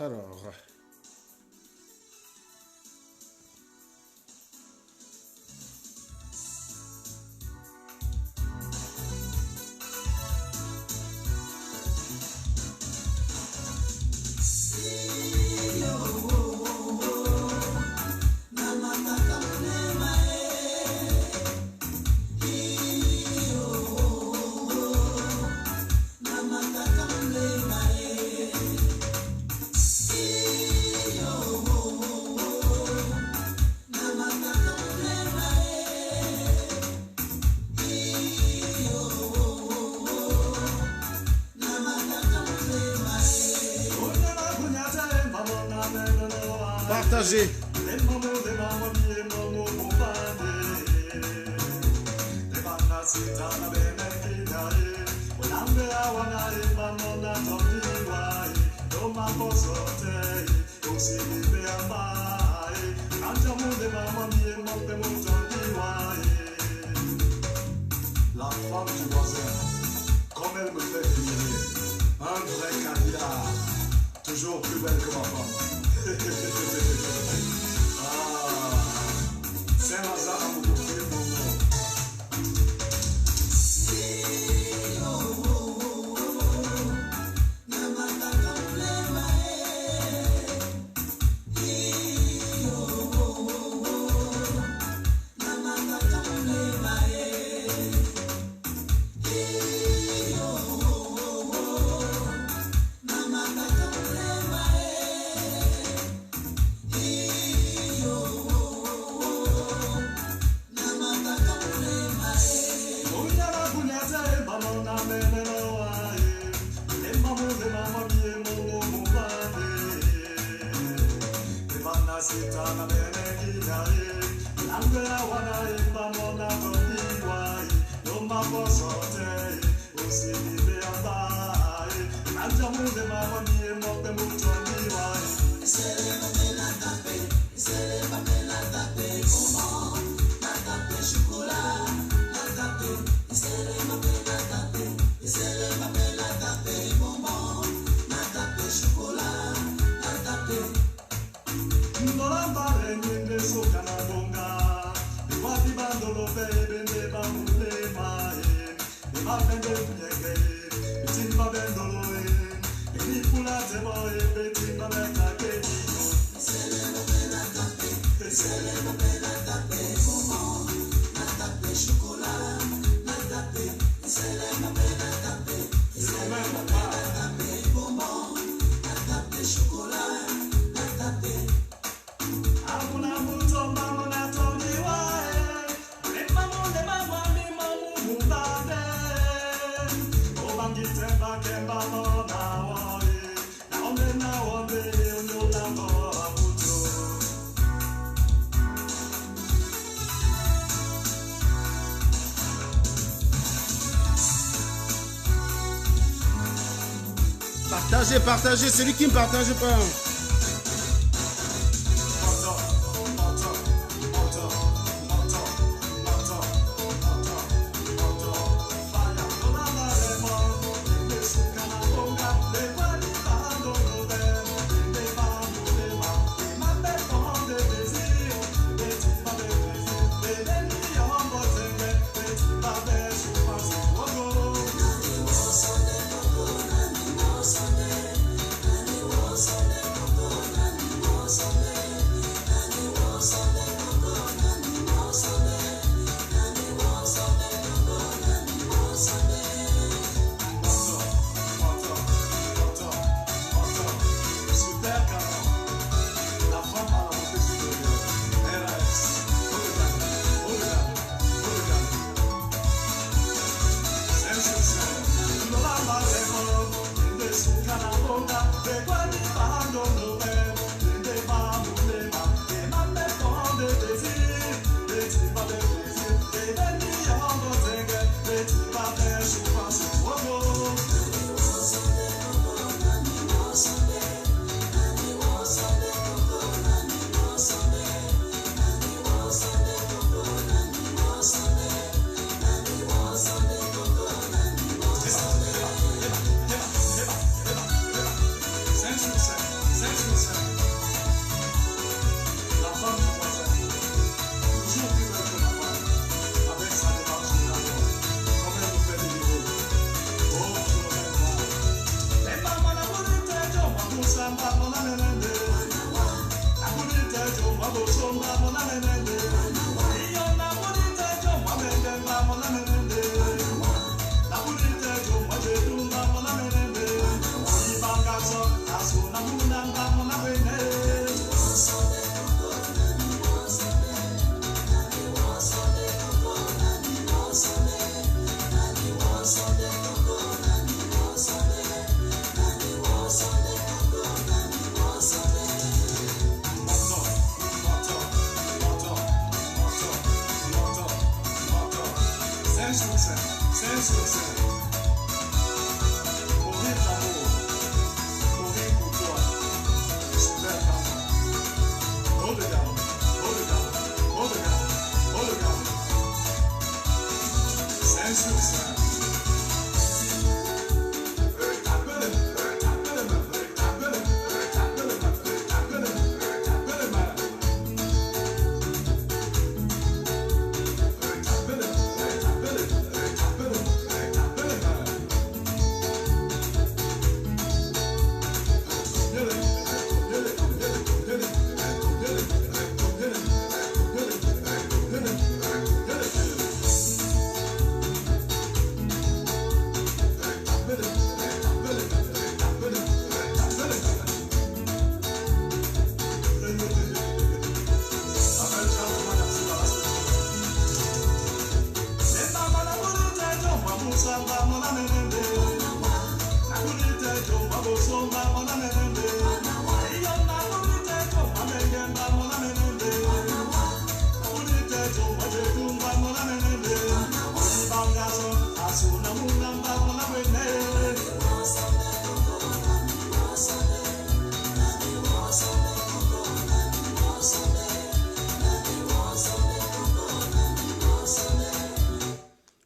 Alors. Partagez. La femme du voisin, comme elle me fait admirer, un vrai candidat, toujours plus belle que ma femme. Saint-Lazare a beaucoup fait mon nom. Partagez, partagez, celui qui ne partage pas.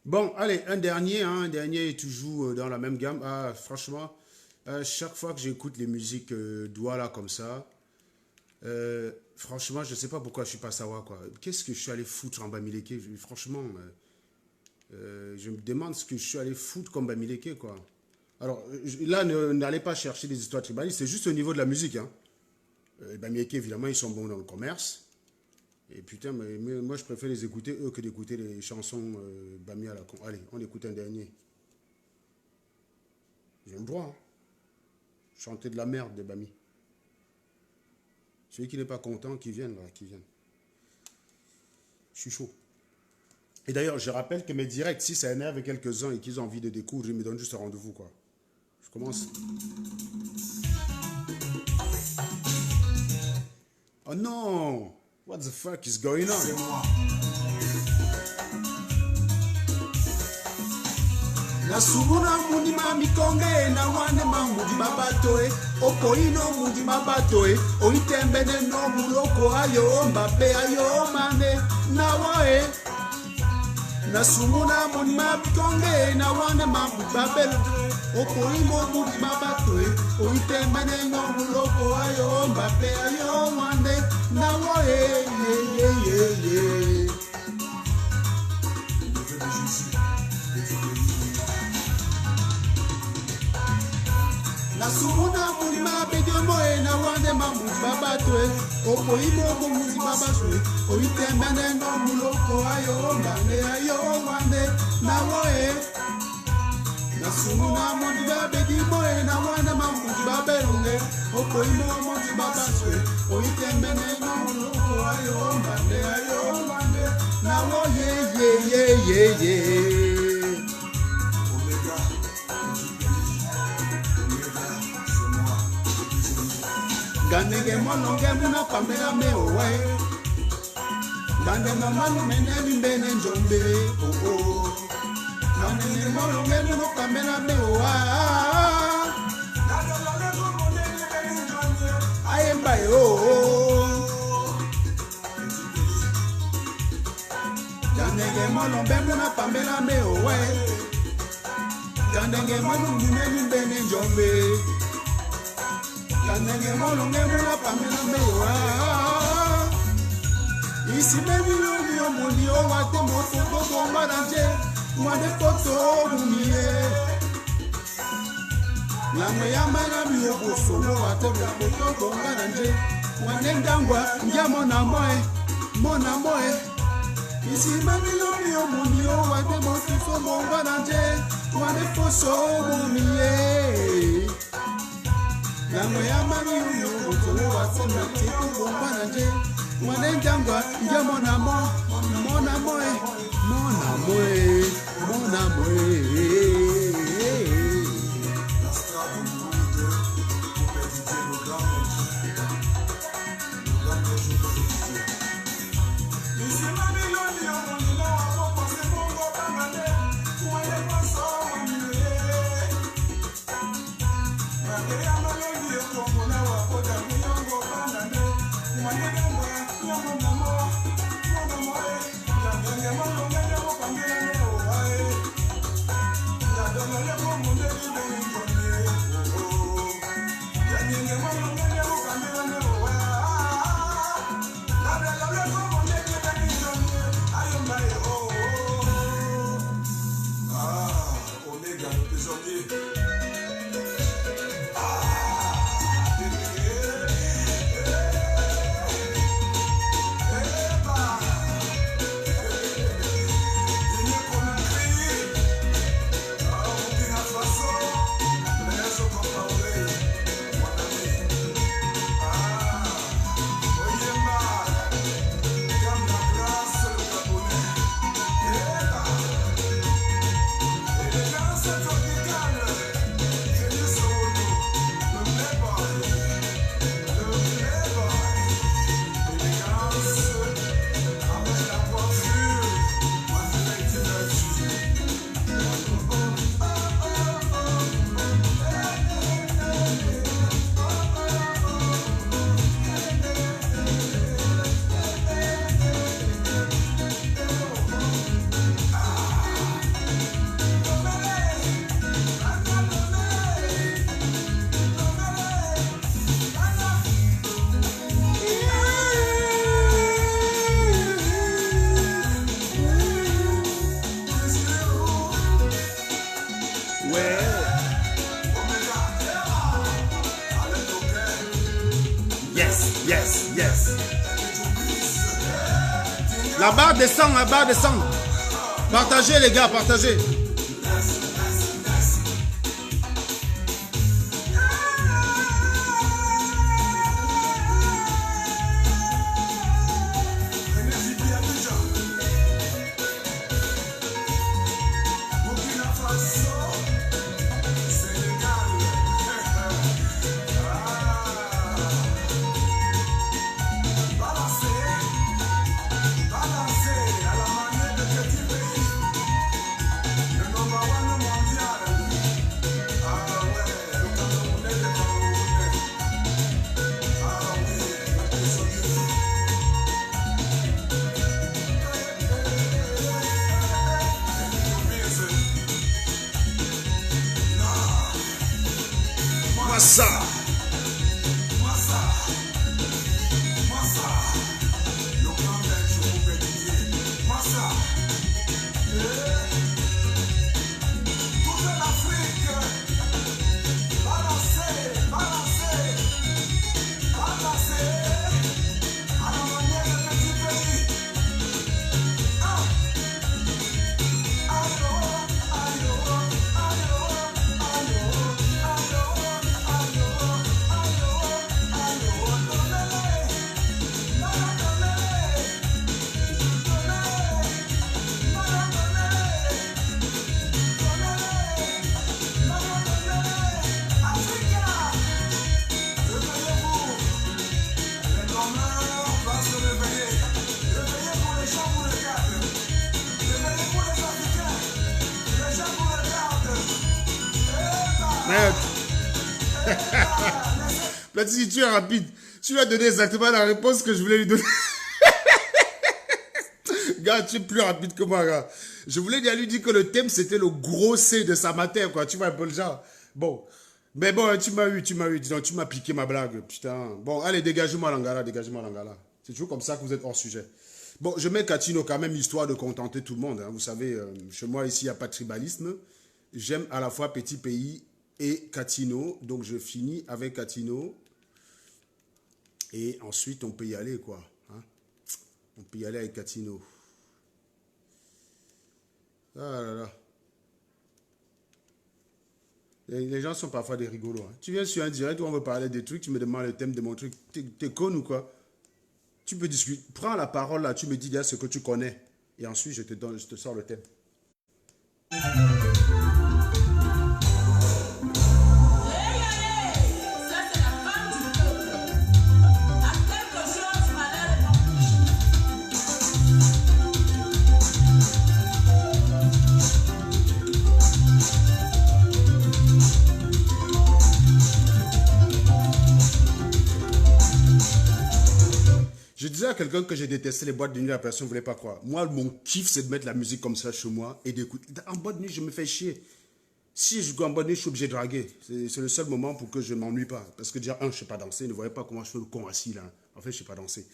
Bon, allez, un dernier est toujours dans la même gamme. Ah, franchement, chaque fois que j'écoute les musiques Douala comme ça, franchement, je ne sais pas pourquoi je ne suis pas Sawa, quoi. Qu'est-ce que je suis allé foutre en Bamileke? Franchement, je me demande ce que je suis allé foutre comme Bamileke, quoi. Alors, là, n'allez pas chercher des histoires tribalistes, c'est juste au niveau de la musique, hein. Bamileke, évidemment, ils sont bons dans le commerce. Et putain, mais moi je préfère les écouter eux que d'écouter les chansons Bami à la con. Allez, on écoute un dernier. J'ai le droit, hein. Chanter de la merde de Bami. Celui qui n'est pas content, qui vienne là, qui vienne. Je suis chaud. Et d'ailleurs, je rappelle que mes directs, si ça énerve quelques-uns et qu'ils ont envie de découvrir, ils me donnent juste un rendez-vous, quoi. Je commence. Oh non! What the fuck is going on? C'est moi. Nasubuna mudi mamikonge na wane mamudi babatoe opoino mudi babatoe oitembene no muloko ayo mbape ayo mane na wae Nasubuna mudi mamikonge na wane mamudi babelo opoino mudi babatoe oitembene no muloko ayo mbape ayo mane na wae ye Nasubuna mulima bedomoe na wande mamuti babatwe opoimo muti babatwe oitembene no muloko ayo mbane ayo wande na woe Nasubuna mulima bedomoe na wande mamuti babelunge opoimo muti babatwe oitembene no muloko ayo mbane ayo wande na woe ye Ganenge mononge muna pamela meowe Gande mamanu menemi mbene njombe Ganenge mononge muna pamela meowa Ayemba yo Ganenge mononge muna pamela meowe Ganenge manu menemi mbene njombe Ganenge molonge muna pamela mewa Isi meni yoni omoni o wate mofo bomba nanje Mwade poto mumie Lamwe ya mana mi oboso mo wate mofo bomba nanje Wanendangwa, ngia mon amour. Ici, mamie, mon mio, wade mon fifo, mon bananje, wade foso, mon mie. Lango ya mamie, mon wase, mon tipo, mon bananje, wanendangwa, ngia mon amour. Yes. La barre descend. Partagez les gars, partagez. Platini, tu es rapide. Tu lui as donné exactement la réponse que je voulais lui donner. Gars, tu es plus rapide que moi, gars. Je voulais lui dire que le thème, c'était le gros C de sa matière, quoi. Tu vois un peu le genre. Bon. Mais bon, tu m'as eu. Donc, tu m'as piqué ma blague. Putain. Bon, allez, dégagez-moi l'angala. C'est toujours comme ça que vous êtes hors sujet. Bon, je mets Catino quand même, histoire de contenter tout le monde. Hein. Vous savez, chez moi, ici, il n'y a pas de tribalisme. J'aime à la fois Petit Pays et Catino. Donc, je finis avec Catino. Et ensuite, on peut y aller, quoi. Hein. On peut y aller avec Catino. Ah là là. Les gens sont parfois des rigolos. Hein. Tu viens sur un direct où on veut parler des trucs, tu me demandes le thème de mon truc. T'es con ou quoi? Tu peux discuter. Prends la parole là, tu me dis là ce que tu connais. Et ensuite, je te sors le thème. Je disais à quelqu'un que j'ai détesté les boîtes de nuit, la personne ne voulait pas croire. Moi, mon kiff, c'est de mettre la musique comme ça chez moi et d'écouter. En boîte de nuit, je me fais chier. Si je joue en boîte de nuit, je suis obligé de draguer. C'est le seul moment pour que je ne m'ennuie pas. Parce que déjà, je ne sais pas danser. Ne voyez pas comment je fais le con assis là. En fait, je ne sais pas danser.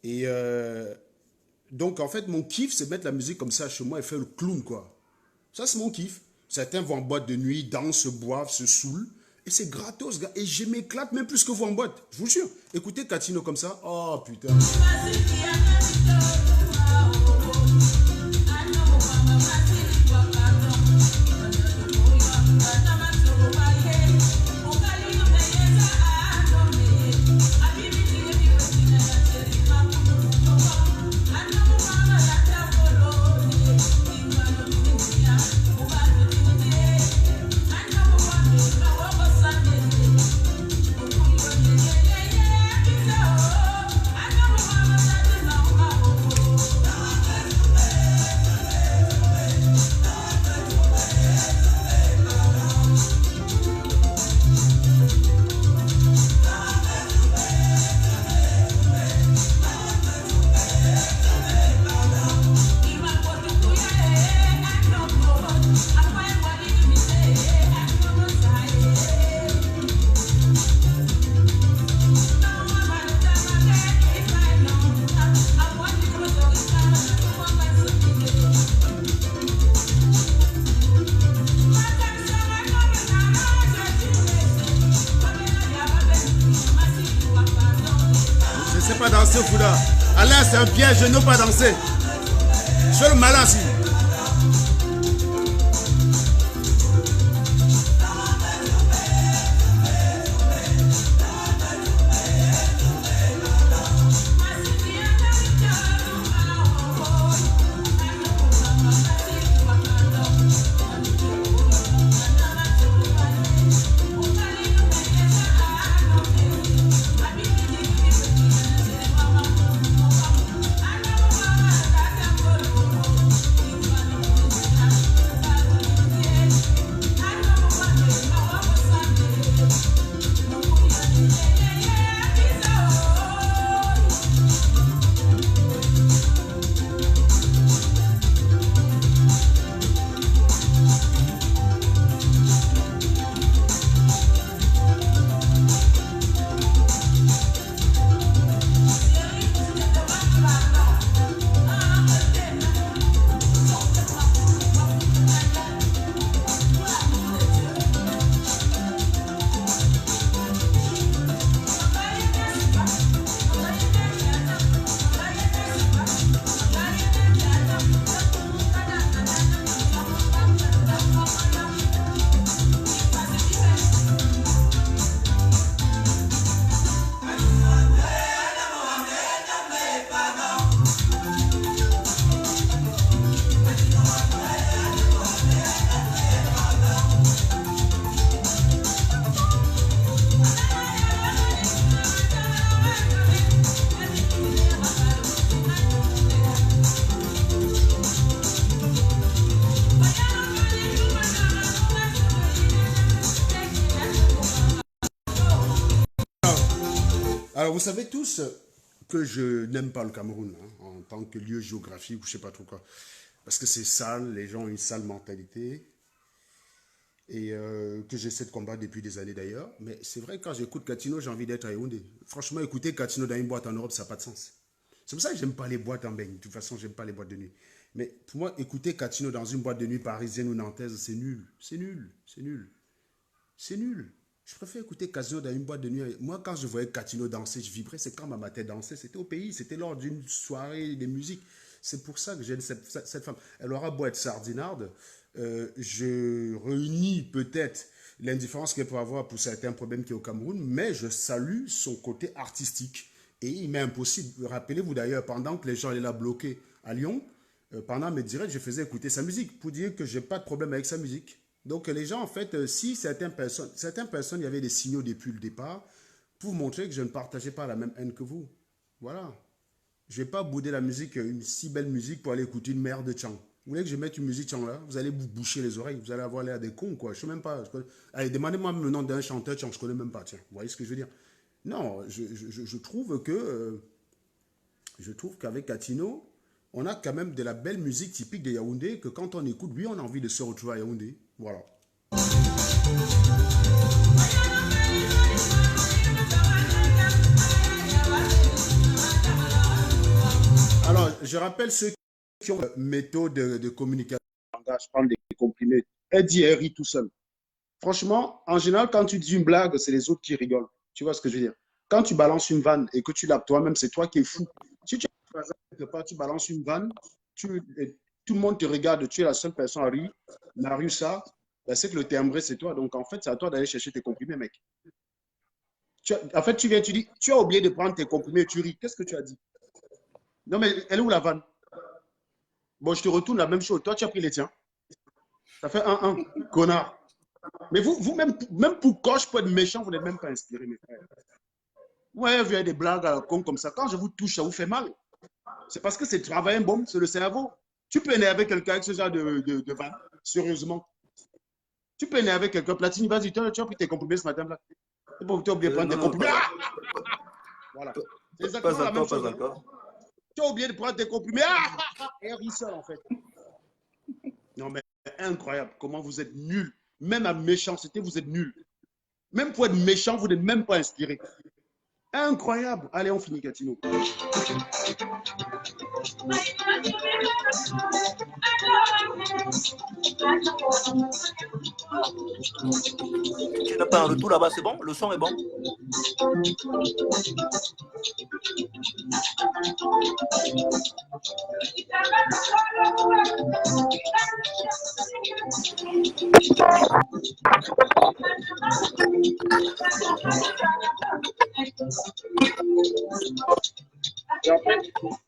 Et donc, en fait, mon kiff, c'est de mettre la musique comme ça chez moi et faire le clown, quoi. Ça, c'est mon kiff. Certains vont en boîte de nuit, dansent, se boivent, se saoulent. Et c'est gratos, gars. Et je m'éclate même plus que vous en boîte. Je vous jure. Écoutez Catino comme ça. Oh, putain. Fouda. Alain, c'est un piège, je n'ose pas danser. Je fais le malin ici. Alors, vous savez tous que je n'aime pas le Cameroun hein, en tant que lieu géographique ou je ne sais pas trop quoi. Parce que c'est sale, les gens ont une sale mentalité. Et que j'essaie de combattre depuis des années d'ailleurs. Mais c'est vrai que quand j'écoute Catino, j'ai envie d'être à Yaoundé. Franchement, écouter Catino dans une boîte en Europe, ça n'a pas de sens. C'est pour ça que j'aime pas les boîtes en beigne. De toute façon, j'aime pas les boîtes de nuit. Mais pour moi, écouter Catino dans une boîte de nuit parisienne ou nantaise, c'est nul. C'est nul. C'est nul. C'est nul. Je préfère écouter Casino dans une boîte de nuit. Moi, quand je voyais Catino danser, je vibrais. C'est quand ma maman dansait. C'était au pays. C'était lors d'une soirée de musique. C'est pour ça que j'aime cette femme. Elle aura beau être sardinarde. Je réunis peut-être l'indifférence qu'elle peut avoir pour certains problèmes qui est au Cameroun, mais je salue son côté artistique. Et il m'est impossible. Rappelez-vous d'ailleurs, pendant que les gens étaient là bloqués à Lyon, pendant mes directs, je faisais écouter sa musique pour dire que j'ai pas de problème avec sa musique. Donc les gens, en fait, si certaines personnes, il y avait des signaux depuis le départ pour montrer que je ne partageais pas la même haine que vous. Voilà. Je ne vais pas bouder la musique, une si belle musique pour aller écouter une merde de Chang. Vous voulez que je mette une musique Chang là? Vous allez vous boucher les oreilles, vous allez avoir l'air des cons, quoi. Je ne sais même pas. Allez, demandez-moi le nom d'un chanteur Chang, je ne connais même pas, tiens. Vous voyez ce que je veux dire? Non, je trouve que je trouve qu'avec Catino, on a quand même de la belle musique typique de Yaoundé, que quand on écoute, oui, on a envie de se retrouver à Yaoundé. Voilà. Alors, je rappelle ceux qui ont une méthode de communication. Je prends des comprimés. Elle dit, elle rit tout seul. Franchement, en général, quand tu dis une blague, c'est les autres qui rigolent. Tu vois ce que je veux dire? Quand tu balances une vanne et que tu l'as toi-même, c'est toi qui es fou. Si tu quelque part, tu balances une vanne, tout le monde te regarde, tu es la seule personne à rire, la rue ça, ben c'est que le timbré, c'est toi. Donc, en fait, c'est à toi d'aller chercher tes comprimés, mec. En fait, tu viens, tu dis, tu as oublié de prendre tes comprimés et tu ris. Qu'est-ce que tu as dit? Non, mais elle est où la vanne? Bon, je te retourne la même chose. Toi, tu as pris les tiens. Ça fait 1-1, connard. Mais même pour coche, pour être méchant, vous n'êtes même pas inspiré, mes frères. Ouais, vous avez des blagues à la con comme ça. Quand je vous touche, ça vous fait mal. C'est parce que c'est travail bon, c'est le cerveau. Tu peux énerver quelqu'un avec ce genre de vanne, sérieusement. Tu peux énerver quelqu'un. Platini, vas-y, tu as pris tes comprimés ce matin-là. C'est bon, tu as oublié de prendre tes comprimés. Voilà. C'est exactement la même chose. Pas encore. Tu as oublié de prendre tes comprimés. Et risseur, en fait. Non, mais incroyable. Comment vous êtes nuls. Même à méchanceté, vous êtes nuls. Même pour être méchant, vous n'êtes même pas inspiré. Incroyable. Allez, on finit, Catino. Tu n'as pas un retour là-bas, c'est bon? Le son est bon?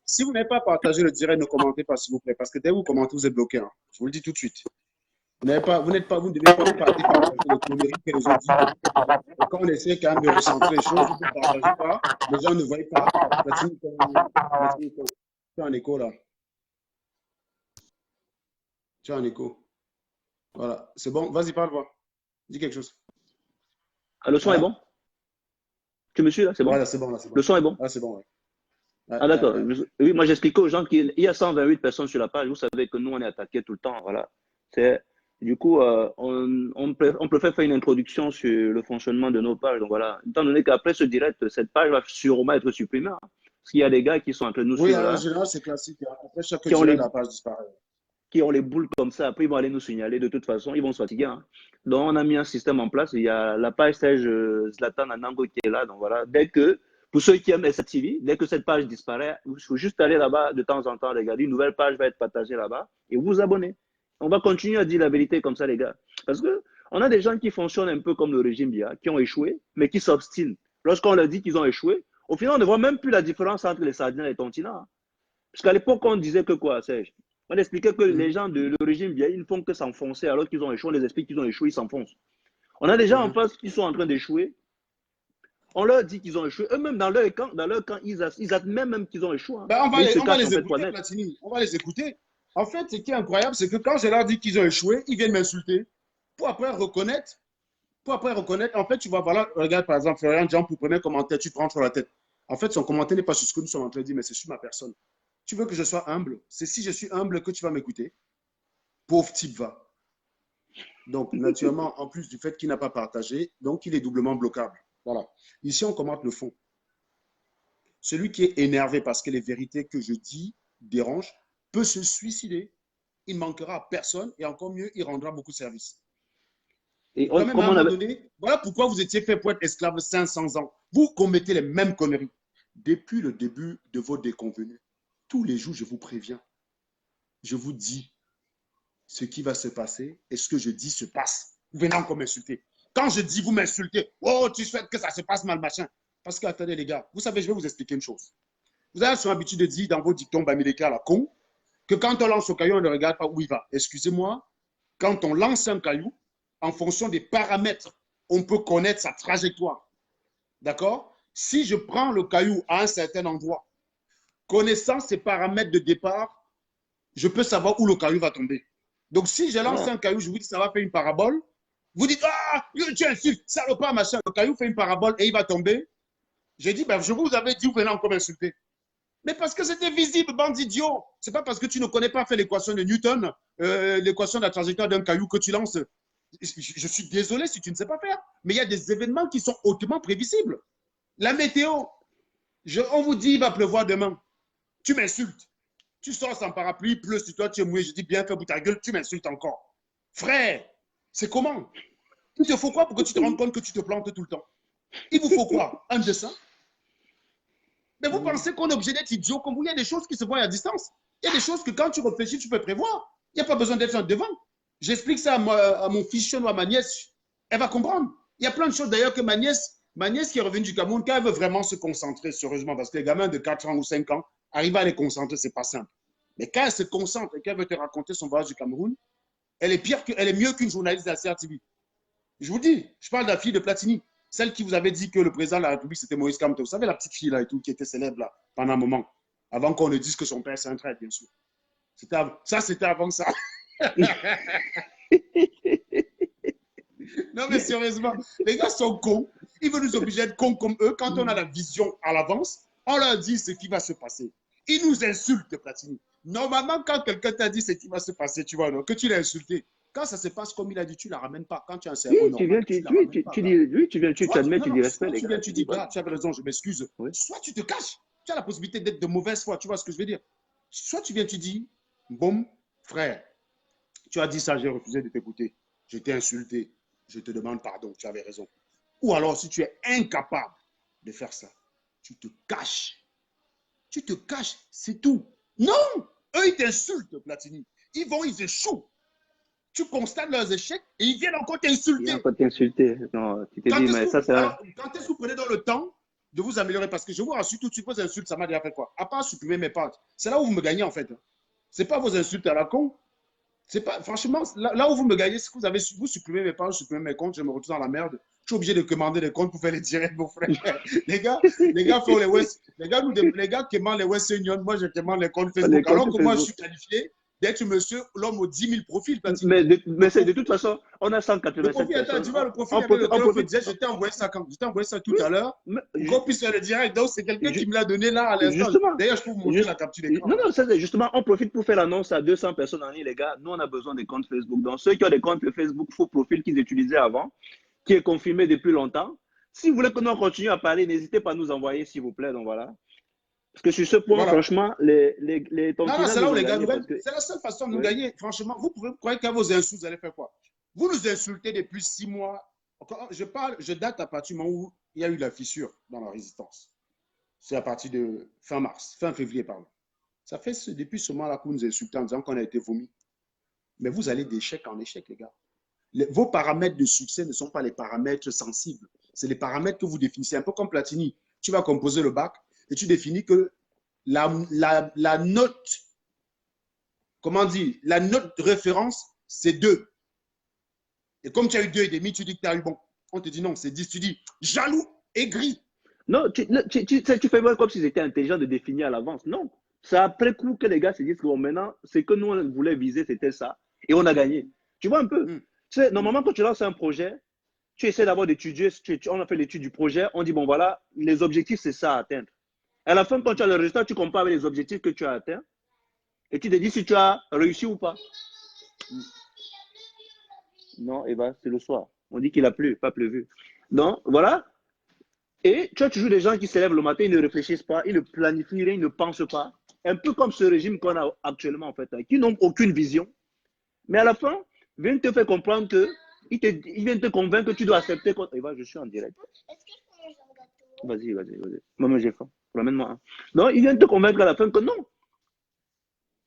Si vous n'avez pas partagé le direct, ne commentez pas, s'il vous plaît, parce que dès que vous commentez, vous êtes bloqué. Hein. Je vous le dis tout de suite. Vous ne devez pas partager le conneries que les autres disent. Quand on essaie quand même de recentrer les choses, vous ne partagez pas, les gens ne voient pas. Tu as un écho là. Tu as un écho. Voilà, c'est bon. Vas-y, parle-moi. Dis quelque chose. Ah, le son est bon? Tu me suis là? C'est bon? Voilà, c'est bon, là, c'est bon. Le son est bon? Ah, c'est bon, ouais. Ah d'accord. Oui, moi j'expliquais aux gens qu'il y a 128 personnes sur la page. Vous savez que nous on est attaqués tout le temps. Voilà. Du coup, on préfère faire une introduction sur le fonctionnement de nos pages. Donc voilà. Étant donné qu'après ce direct, cette page va sûrement être supprimée. Hein, parce qu'il y a des gars qui sont entre nous. Oui, en général, c'est classique. Après chaque direct, la page disparaît. Qui ont les boules comme ça, après ils vont aller nous signaler. De toute façon, ils vont se fatiguer. Hein. Donc on a mis un système en place. Il y a la page Serge Zlatan Anango qui est là. Donc voilà. Pour ceux qui aiment SATV, dès que cette page disparaît, il faut juste aller là-bas de temps en temps, regarder. Une nouvelle page va être partagée là-bas et vous abonner. On va continuer à dire la vérité comme ça, les gars. Parce qu'on a des gens qui fonctionnent un peu comme le régime Biya, qui ont échoué, mais qui s'obstinent. Lorsqu'on leur dit qu'ils ont échoué, au final, on ne voit même plus la différence entre les sardines et les tontines. Parce qu'à l'époque, on disait que quoi, Serge? On expliquait que les gens de le régime Biya, ils ne font que s'enfoncer alors qu'ils ont échoué. On les explique qu'ils ont échoué, ils s'enfoncent. On a des gens en face qui sont en train d'échouer. On leur dit qu'ils ont échoué. Eux-mêmes, dans leur camp, ils admettent même qu'ils ont échoué. Hein. Ben on va les écouter, Platini. On va les écouter. En fait, ce qui est incroyable, c'est que quand je leur dis qu'ils ont échoué, ils viennent m'insulter. Pour après reconnaître, en fait, tu vois, voilà, regarde par exemple, Florian Jean, pour premier commentaire, tu te prends sur la tête. En fait, son commentaire n'est pas sur ce que nous sommes en train de dire, mais c'est sur ma personne. Tu veux que je sois humble? C'est si je suis humble que tu vas m'écouter. Pauvre type va. Donc, naturellement, en plus du fait qu'il n'a pas partagé, donc il est doublement bloquable. Voilà. Ici, on commente le fond. Celui qui est énervé parce que les vérités que je dis dérangent peut se suicider. Il ne manquera à personne et encore mieux, il rendra beaucoup de service. Et Quand même, à comme un on moment avait... donné, voilà pourquoi vous étiez fait pour être esclave 500 ans. Vous commettez les mêmes conneries. Depuis le début de vos déconvenus, tous les jours, je vous préviens, je vous dis ce qui va se passer et ce que je dis se passe. Vous venez encore m'insulter. Quand je dis vous m'insultez, oh, tu souhaites que ça se passe mal, machin. Parce que, attendez, les gars, vous savez, je vais vous expliquer une chose. Vous avez sur l'habitude de dire dans vos dictons bamileke à la con que quand on lance au caillou, on ne regarde pas où il va. Excusez-moi, quand on lance un caillou, en fonction des paramètres, on peut connaître sa trajectoire. D'accord? Si je prends le caillou à un certain endroit, connaissant ses paramètres de départ, je peux savoir où le caillou va tomber. Donc, si je lance un caillou, je vous dis ça va faire une parabole, vous dites, ah, tu insultes, salopard, machin. Le caillou fait une parabole et il va tomber. J'ai dit, ben, je vous avais dit, vous venez encore m'insulter. Mais parce que c'était visible, bande d'idiots. Ce n'est pas parce que tu ne connais pas faire l'équation de Newton, l'équation de la trajectoire d'un caillou que tu lances. Je suis désolé si tu ne sais pas faire. Mais il y a des événements qui sont hautement prévisibles. La météo, on vous dit, il va pleuvoir demain. Tu m'insultes. Tu sors sans parapluie, il pleut sur toi, tu es mouillé. Je dis, bien fait pour ta gueule, tu m'insultes encore. Frère, c'est comment? Il te faut quoi pour que tu te rendes compte que tu te plantes tout le temps? Il vous faut quoi? Un dessin? Mais vous pensez qu'on est obligé d'être idiot comme vous? Il y a des choses qui se voient à distance. Il y a des choses que quand tu réfléchis, tu peux prévoir. Il n'y a pas besoin d'être devant. J'explique ça à mon fils ou à ma nièce. Elle va comprendre. Il y a plein de choses d'ailleurs que ma nièce qui est revenue du Cameroun, quand elle veut vraiment se concentrer sérieusement, parce que les gamins de 4 ans ou 5 ans, arriver à les concentrer, ce n'est pas simple. Mais quand elle se concentre et qu'elle veut te raconter son voyage du Cameroun, elle est mieux qu'une journaliste de la CRTV. Je vous dis, je parle de la fille de Platini. Celle qui vous avait dit que le président de la République, c'était Moïse Kamto. Vous savez, la petite fille là et tout, qui était célèbre là, pendant un moment. Avant qu'on ne dise que son père, c'est un traître, bien sûr. Ça, c'était avant ça. Non, mais sérieusement, les gars sont cons. Ils veulent nous obliger à être cons comme eux. Quand on a la vision à l'avance, on leur dit ce qui va se passer. Ils nous insultent, Platini. Normalement, quand quelqu'un t'a dit ce qui va se passer, tu vois, non, que tu l'as insulté. Quand ça se passe comme il a dit, tu ne la ramènes pas. Quand tu as un cerveau Oui, normal, tu admets, tu dis respect, les gars. Tu dis, gars, tu avais raison, je m'excuse. Oui. Soit tu te caches, tu as la possibilité d'être de mauvaise foi, tu vois ce que je veux dire. Soit tu viens, tu dis, bon, frère, tu as dit ça, j'ai refusé de t'écouter. Je t'ai insulté, je te demande pardon, tu avais raison. Ou alors, si tu es incapable de faire ça, tu te caches. Tu te caches, c'est tout. Non, eux, ils t'insultent, Platini. Ils échouent. Tu constates leurs échecs et ils viennent encore t'insulter. Ils viennent encore t'insulter. Non, tu te dis, mais ça, c'est... Quand est-ce que vous prenez dans le temps de vous améliorer? Parce que je vous rassure tout de suite, vos insultes, ça m'a déjà fait quoi? À part supprimer mes pattes. C'est là où vous me gagnez, en fait. Ce n'est pas vos insultes à la con. C'est pas, franchement, là où vous me gagnez, c'est que vous supprimez mes pages, supprimez mes comptes, je me retrouve dans la merde. Je suis obligé de commander des comptes pour faire les directs, mon frère. les gars font les gars commandent les Western Union, moi je commande les comptes Facebook. Alors que moi, je suis qualifié d'être monsieur, l'homme aux 10 000 profils. Mais c'est de toute façon, on a 187 personnes. Tu vois, le profil, je t'ai envoyé ça tout à l'heure. Qu'on puisse faire le direct. Donc, c'est quelqu'un qui me l'a donné là à l'instant. D'ailleurs, je peux vous montrer la capture d'écran. Non, justement, on profite pour faire l'annonce à 200 personnes en ligne, les gars. Nous, on a besoin des comptes Facebook. Donc, ceux qui ont des comptes Facebook, faux profil qu'ils utilisaient avant, qui est confirmé depuis longtemps. Si vous voulez que nous continuions à parler, n'hésitez pas à nous envoyer, s'il vous plaît. Donc, voilà. Parce que sur ce point, franchement, les non, c'est là où les gars, c'est la seule façon de nous gagner. Franchement, vous croyez qu'à vos insultes, vous allez faire quoi? Vous nous insultez depuis 6 mois. Je date à partir du moment où il y a eu la fissure dans la résistance. C'est à partir de fin février, pardon. Ça fait depuis ce moment-là que vous nous insultez en disant qu'on a été vomi. Mais vous allez d'échec en échec, les gars. Vos paramètres de succès ne sont pas les paramètres sensibles. C'est les paramètres que vous définissez. Un peu comme Platini. Tu vas composer le bac et tu définis que la note, comment dire, la note de référence, c'est 2. Et comme tu as eu 2,5, tu dis que tu as eu bon. On te dit non, c'est 10. Tu dis jaloux, aigri. Non, tu fais mal comme si c'était intelligent de définir à l'avance. Non. C'est après coup que les gars se disent que bon, maintenant, c'est que nous, on voulait viser, c'était ça. Et on a gagné. Tu vois un peu. Tu sais, normalement, quand tu lances un projet, tu essaies d'abord d'étudier. On a fait l'étude du projet. On dit, bon, voilà, les objectifs, c'est ça à atteindre. À la fin, quand tu as le résultat, tu compares avec les objectifs que tu as atteints et tu te dis si tu as réussi ou pas. Non, Eva, c'est le soir. On dit qu'il a plu, pas pleuvu. Donc, voilà. Et tu as toujours des gens qui se lèvent le matin, ils ne réfléchissent pas, ils ne planifient rien, ils ne pensent pas. Un peu comme ce régime qu'on a actuellement, en fait, qui n'ont aucune vision. Mais à la fin, viennent te faire comprendre que il vient te convaincre que tu dois accepter. Eva, je suis en direct. Vas-y. Maman, j'ai faim. Ramène-moi un. Donc, ils viennent te convaincre à la fin que non.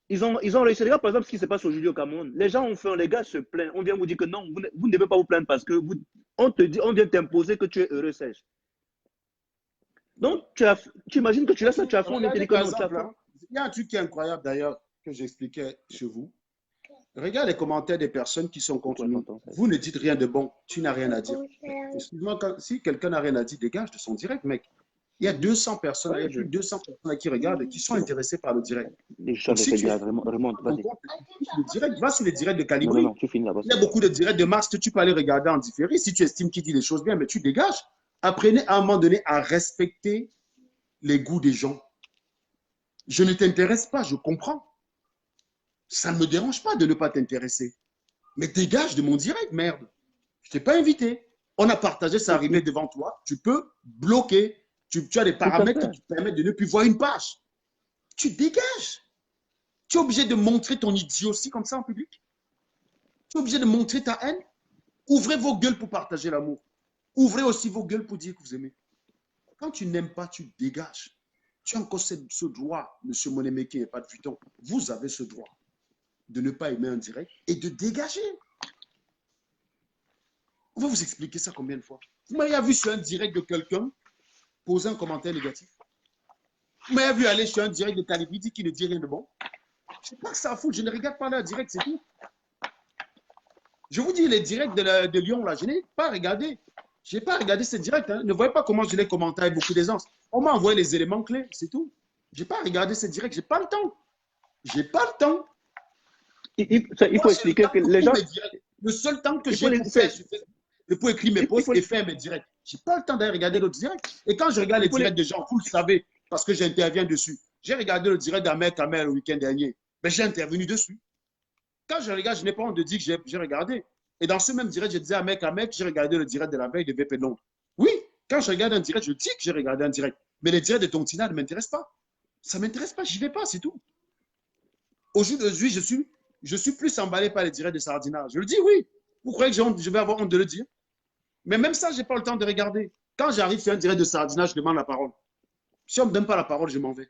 Ils ont réussi. Regarde, par exemple, ce qui se passe aujourd'hui au Cameroun. Les gens ont faim, les gars se plaignent. On vient vous dire que non, vous ne devez pas vous plaindre parce que on te dit, on vient t'imposer que tu es heureux, Serge. Donc, tu imagines que tu laisses ça, tu as faim, on te dit que non, tu as faim. Il y a un truc qui est incroyable d'ailleurs, que j'expliquais chez vous. Regarde les commentaires des personnes qui sont contre nous. Vous ne dites rien de bon, tu n'as rien à dire. Excuse-moi, si quelqu'un n'a rien à dire, dégage de son direct, mec. Il y a 200 personnes, il y a plus de 200 personnes qui regardent et qui sont intéressées par le direct. Donc, si tu remonte, vas-y. Le direct, va sur les directs de Calibri. Non, tu finis là-bas. Il y a beaucoup de directs de Mars que tu peux aller regarder en différé. Si tu estimes qu'il dit les choses bien, mais tu dégages. Apprenez à un moment donné à respecter les goûts des gens. Je ne t'intéresse pas, je comprends. Ça ne me dérange pas de ne pas t'intéresser. Mais dégage de mon direct, merde. Je ne t'ai pas invité. On a partagé, ça arrivait devant toi. Tu peux bloquer. Tu as des paramètres qui te permettent de ne plus voir une page. Tu dégages. Tu es obligé de montrer ton idiotie comme ça en public. Tu es obligé de montrer ta haine. Ouvrez vos gueules pour partager l'amour. Ouvrez aussi vos gueules pour dire que vous aimez. Quand tu n'aimes pas, tu dégages. Tu as encore ce droit, M. Monemeke et pas de Vuitton. Vous avez ce droit de ne pas aimer un direct et de dégager. On va vous expliquer ça combien de fois. Vous m'avez vu sur un direct de quelqu'un poser un commentaire négatif. Vous m'avez vu aller sur un direct de Calibri qui ne dit rien de bon. Je ne sais pas que ça fout, je ne regarde pas leur direct, c'est tout. Je vous dis, les directs de Lyon, là, je n'ai pas regardé. Je n'ai pas regardé ces directs. Hein. Ne voyez pas comment je les commente avec beaucoup d'aisance. On m'a envoyé les éléments clés, c'est tout. Je n'ai pas regardé ces directs, je n'ai pas le temps. Je n'ai pas le temps. Il faut expliquer que les gens... Le seul temps que j'ai pour faire, c'est pour écrire mes posts et faire mes directs. Je n'ai pas le temps d'aller regarder l'autre direct. Et quand je regarde les directs des gens, vous le savez, parce que j'interviens dessus. J'ai regardé le direct d'Ahmed Kamel le week-end dernier. Mais j'ai intervenu dessus. Quand je regarde, je n'ai pas honte de dire que j'ai regardé. Et dans ce même direct, je disais à mec, j'ai regardé le direct de la veille de VP Londres. Oui, quand je regarde un direct, je dis que j'ai regardé un direct. Mais les directs de Tontina ne m'intéressent pas. Ça ne m'intéresse pas, j'y vais pas, c'est tout. Aujourd'hui, je suis plus emballé par les directs de Sardina. Je le dis, oui. Vous croyez que je vais avoir honte de le dire? Mais même ça, je n'ai pas le temps de regarder. Quand j'arrive sur un direct de Sardina, je demande la parole. Si on ne me donne pas la parole, je m'en vais.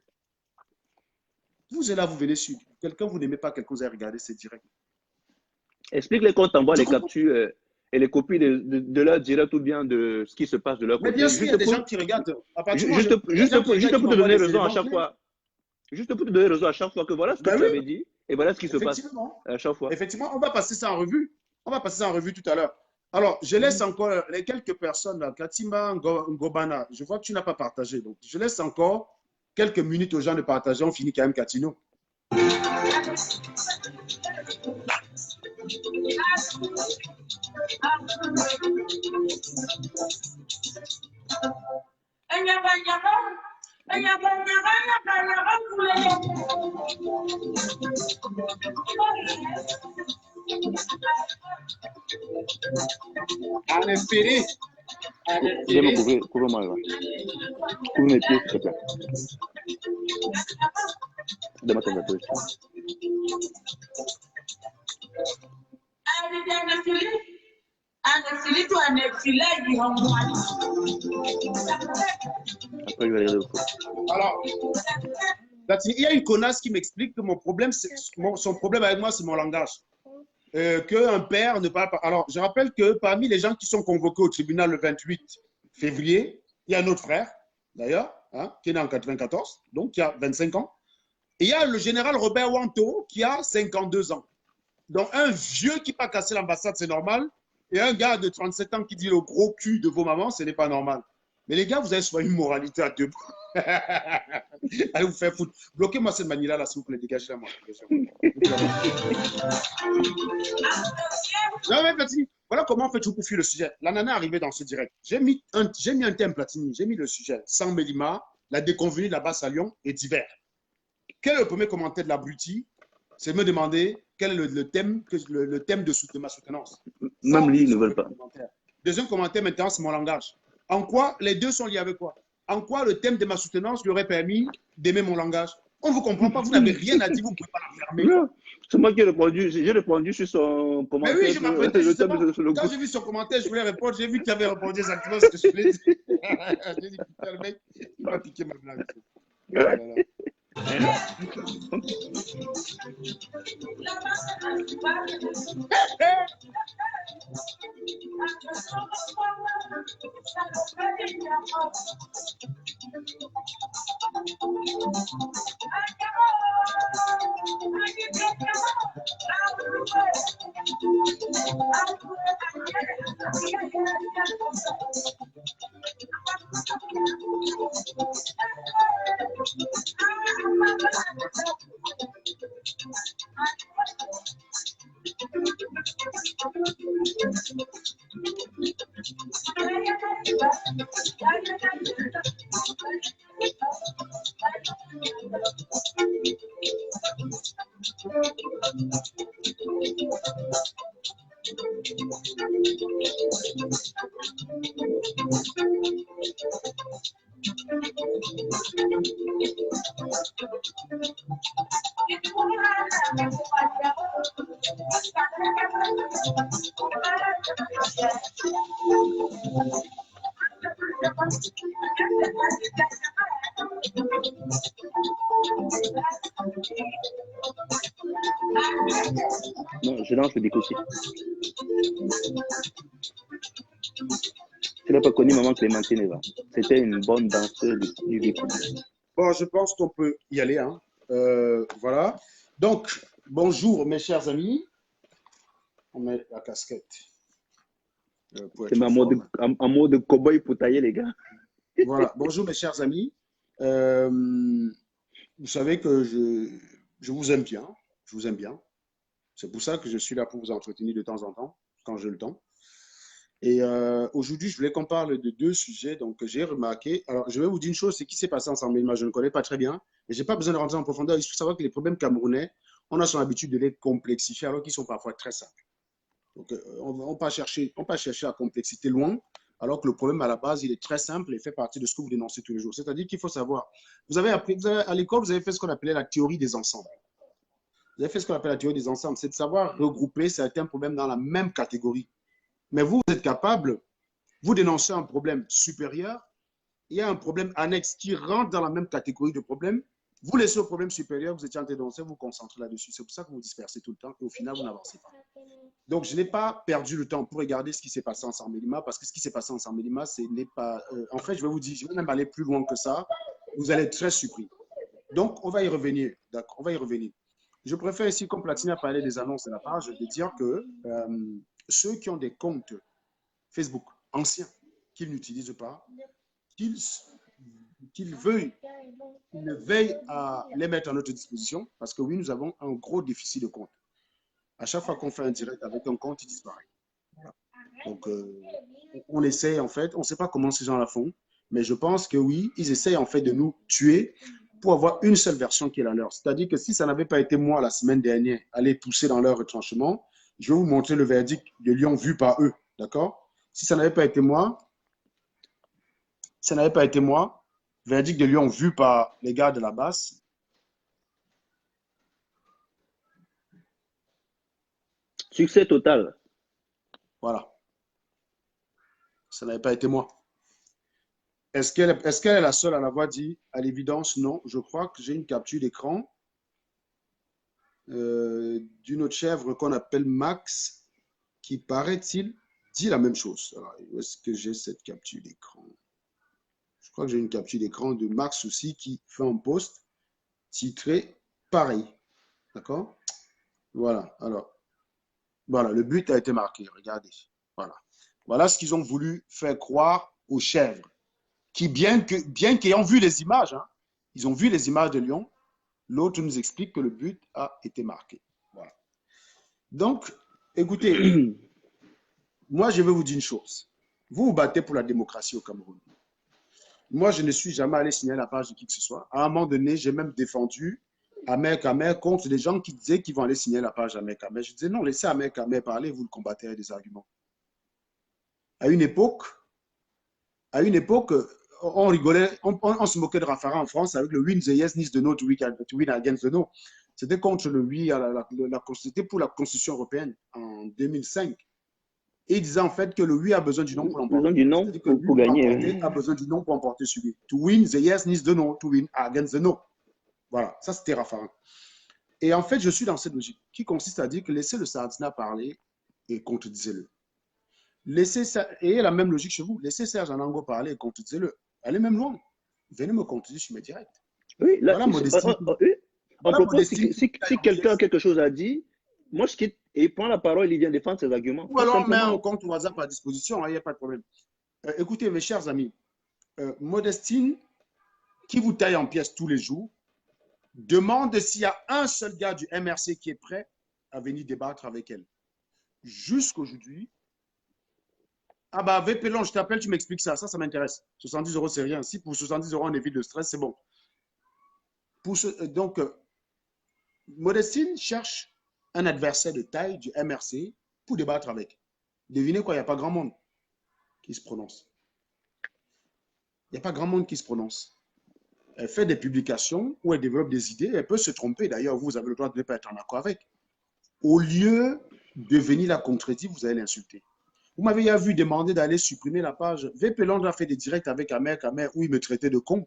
Vous êtes là, vous venez sur. Quelqu'un, vous n'aimez pas quelqu'un, vous allez regarder ces directs. Explique-les quand tu envoies les captures et les copies de leur direct ou bien de ce qui se passe de leur côté. Mais bien sûr, il y a des gens qui regardent. Juste pour te donner raison à chaque fois. Juste pour te donner raison à chaque fois que voilà ce que tu avais dit et voilà ce qui se passe à chaque fois. Effectivement, on va passer ça en revue. On va passer ça en revue tout à l'heure. Alors, je laisse encore les quelques personnes là. Katimba Ngobana, je vois que tu n'as pas partagé. Donc, je laisse encore quelques minutes aux gens de partager. On finit quand même Katino. En espéré. Je vais me couvrir moi là. Couvre mes pieds, s'il te plaît. Donne-moi ton gâteau. Après, je vais aller au foot. Alors, il y a une connasse qui m'explique que son problème avec moi, c'est mon langage. Qu'un père ne parle pas. Alors, je rappelle que parmi les gens qui sont convoqués au tribunal le 28 février, il y a un autre frère, d'ailleurs, hein, qui est né en 94, donc qui a 25 ans. Et il y a le général Robert Wanto qui a 52 ans. Donc, un vieux qui n'a pas cassé l'ambassade, c'est normal. Et un gars de 37 ans qui dit le gros cul de vos mamans, ce n'est pas normal. Mais les gars, vous avez souvent une moralité à deux. Allez vous faire foutre. Bloquez-moi cette manie-là, s'il vous plaît. Dégagez-la, moi. Non, mais Platini, voilà comment on fait tout pour fuir le sujet. La nana est arrivée dans ce direct. J'ai mis un thème, Platini. J'ai mis le sujet. Sans Mélima, la déconvenue de la basse à Lyon et divers. Quel est le premier commentaire de l'abruti? C'est me demander quel est le thème de ma soutenance. Même lui, ils ne veulent pas. Deuxième commentaire, maintenant, c'est mon langage. En quoi les deux sont liés avec quoi? En quoi le thème de ma soutenance lui aurait permis d'aimer mon langage? On ne vous comprend pas, vous n'avez rien à dire, vous ne pouvez pas la fermer. Non, c'est moi qui ai répondu. J'ai répondu sur son Mais commentaire. oui, je m'apprêtais justement. sur le Quand groupe. j'ai vu son commentaire, je voulais répondre. J'ai vu que tu avais répondu exactement ce que je voulais dire. J'ai dit, putain, le mec, il m'a piqué ma blague. Oh là là. Non, je lance le découssi. Tu n'as pas connu Maman Clémentine, Eva. C'était une bonne danseuse du découssi. Bon, je pense qu'on peut y aller. Hein. Voilà. Donc, bonjour mes chers amis. On met la casquette. C'est en mode cow-boy pour tailler, les gars. Voilà. Bonjour mes chers amis. Vous savez que je vous aime bien. Je vous aime bien. C'est pour ça que je suis là pour vous entretenir de temps en temps, quand j'ai le temps. Et aujourd'hui, je voulais qu'on parle de deux sujets que j'ai remarqué. Alors, je vais vous dire une chose, c'est ce qui s'est passé en San Mélima. Je ne connais pas très bien. Et je n'ai pas besoin de rentrer en profondeur. Il faut savoir que les problèmes camerounais, on a son habitude de les complexifier alors qu'ils sont parfois très simples. Donc, on ne pas chercher la complexité loin, alors que le problème à la base, il est très simple et fait partie de ce que vous dénoncez tous les jours. C'est-à-dire qu'il faut savoir, à l'école, vous avez fait ce qu'on appelait la théorie des ensembles. Vous avez fait ce qu'on appelle la théorie des ensembles, c'est de savoir regrouper certains problèmes dans la même catégorie. Mais vous êtes capable, vous dénoncez un problème supérieur, il y a un problème annexe qui rentre dans la même catégorie de problèmes, vous laissez le problème supérieur, vous étiez en train de dénoncer, vous vous concentrez là-dessus. C'est pour ça que vous vous dispersez tout le temps et au final, vous n'avancez pas. Donc, je n'ai pas perdu le temps pour regarder ce qui s'est passé en San Mélima, parce que ce qui s'est passé en San Mélima, ce n'est pas... en fait, je vais vous dire, je vais même aller plus loin que ça. Vous allez être très surpris. Donc, on va y revenir. D'accord, on va y revenir. Je préfère ici, comme Platini a parlé des annonces de la page, de dire que ceux qui ont des comptes Facebook anciens qu'ils n'utilisent pas, qu'ils ne veillent à les mettre à notre disposition, parce que oui, nous avons un gros déficit de compte. À chaque fois qu'on fait un direct avec un compte, il disparaît. Voilà. Donc, on essaye en fait, on ne sait pas comment ces gens la font, mais je pense que oui, ils essayent en fait de nous tuer pour avoir une seule version qui est la leur. C'est-à-dire que si ça n'avait pas été moi la semaine dernière, aller pousser dans leur retranchement, je vais vous montrer le verdict de Lyon vu par eux. D'accord? Si ça n'avait pas été moi, verdict de Lyon vu par les gars de la basse. Succès total. Voilà. Ça n'avait pas été moi. Est-ce qu'elle est la seule à l'avoir dit? À l'évidence, non. Je crois que j'ai une capture d'écran d'une autre chèvre qu'on appelle Max, qui paraît-il dit la même chose. Alors, où est-ce que j'ai cette capture d'écran? Je crois que j'ai une capture d'écran de Max aussi qui fait un post titré pareil. D'accord? Voilà. Alors, voilà, le but a été marqué. Regardez. Voilà. Voilà ce qu'ils ont voulu faire croire aux chèvres, qui, bien qu'ayant vu les images, hein, ils ont vu les images de Lyon, l'autre nous explique que le but a été marqué. Voilà. Donc, écoutez, moi, je vais vous dire une chose. Vous vous battez pour la démocratie au Cameroun. Moi, je ne suis jamais allé signer la page de qui que ce soit. À un moment donné, j'ai même défendu Ahmed Kamer contre des gens qui disaient qu'ils vont aller signer la page Ahmed Kamer. Je disais non, laissez Ahmed Kamer parler, vous le combattrez avec des arguments. À une époque, on rigolait, on se moquait de Raffarin en France avec le win the yes needs the no to win against the no. C'était contre le oui, c'était pour la Constitution européenne en 2005. Et il disait en fait que le oui a besoin du non pour l'emporter. Besoin du non C'est-à-dire que le oui pour gagner. a besoin du non pour emporter celui. To win the yes needs the no to win against the no. Voilà, ça c'était Raffarin. Et en fait, je suis dans cette logique qui consiste à dire que laissez le Sardina parler et contredisez-le. Ayez la même logique chez vous. Laissez Serge Anango parler et contredisez-le. Allez même loin. Venez me contredire sur mes directs. Oui, là, Voilà, Modestine. en propos, si quelqu'un a quelque chose à dire, moi je quitte et il prend la parole, il vient défendre ses arguments. Ou alors on met un compte WhatsApp à disposition, il n'y a pas de problème. Écoutez, mes chers amis, Modestine, qui vous taille en pièces tous les jours, demande s'il y a un seul gars du MRC qui est prêt à venir débattre avec elle. Jusqu'aujourd'hui, ah bah VP Long, je t'appelle, tu m'expliques ça. Ça m'intéresse. 70 €, c'est rien. Si pour 70 € on évite le stress, c'est bon. Donc, Modestine cherche un adversaire de taille du MRC pour débattre avec. Devinez quoi, il n'y a pas grand monde qui se prononce. Il n'y a pas grand monde qui se prononce. Elle fait des publications où elle développe des idées. Elle peut se tromper. D'ailleurs, vous avez le droit de ne pas être en accord avec. Au lieu de venir la contredire, vous allez l'insulter. Vous m'avez vu demander d'aller supprimer la page. VP Londres a fait des directs avec Amer où il me traitait de con.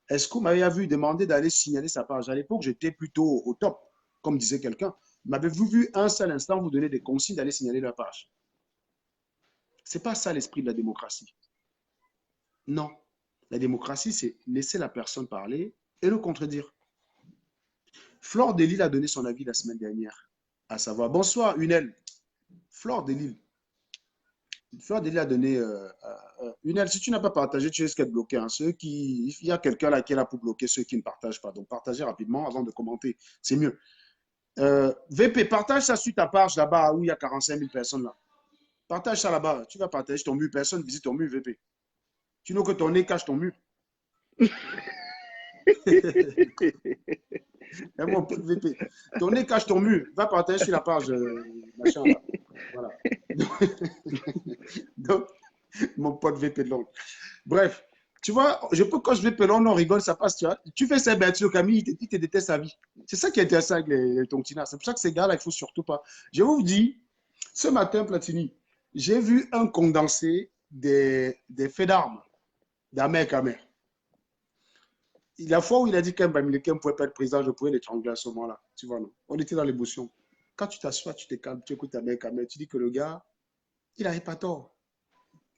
Est-ce que vous m'avez vu demander d'aller signaler sa page? À l'époque, j'étais plutôt au top, comme disait quelqu'un. M'avez-vous vu un seul instant vous donner des consignes d'aller signaler la page? Ce n'est pas ça l'esprit de la démocratie. Non. La démocratie, c'est laisser la personne parler et le contredire. Flore Delisle a donné son avis la semaine dernière, à savoir, bonsoir Unel. Flore Delisle a donné, Unel, si tu n'as pas partagé, tu risques d'être bloqué. Hein. Il y a quelqu'un là qui est là pour bloquer ceux qui ne partagent pas. Donc, partagez rapidement avant de commenter. C'est mieux. VP, partage ça sur ta page là-bas où il y a 45 000 personnes là. Partage ça là-bas. Tu vas partager ton mur. Personne ne visite ton mur, VP. Tu n'as que ton nez cache ton mur. Mon pote VP. Ton nez cache ton mur. Va partager sur la page. Machin, là. Voilà. Donc, mon pote VP de Londres. Bref, tu vois, quand je VP de Londres, on rigole, ça passe, tu vois. Tu fais ça, Berthier Camille, il te déteste sa vie. C'est ça qui est intéressant avec les tontinats. C'est pour ça que ces gars-là, il ne faut surtout pas. Je vous dis, ce matin, Platini, j'ai vu un condensé des faits d'armes d'Amer Kamer. La fois où il a dit qu'un Bamileke ne pouvait pas être président, je pouvais l'étrangler à ce moment-là. Tu vois, non? On était dans l'émotion. Quand tu t'assois, tu te calmes, tu écoutes Amer Kamer, tu dis que le gars, il n'avait pas tort.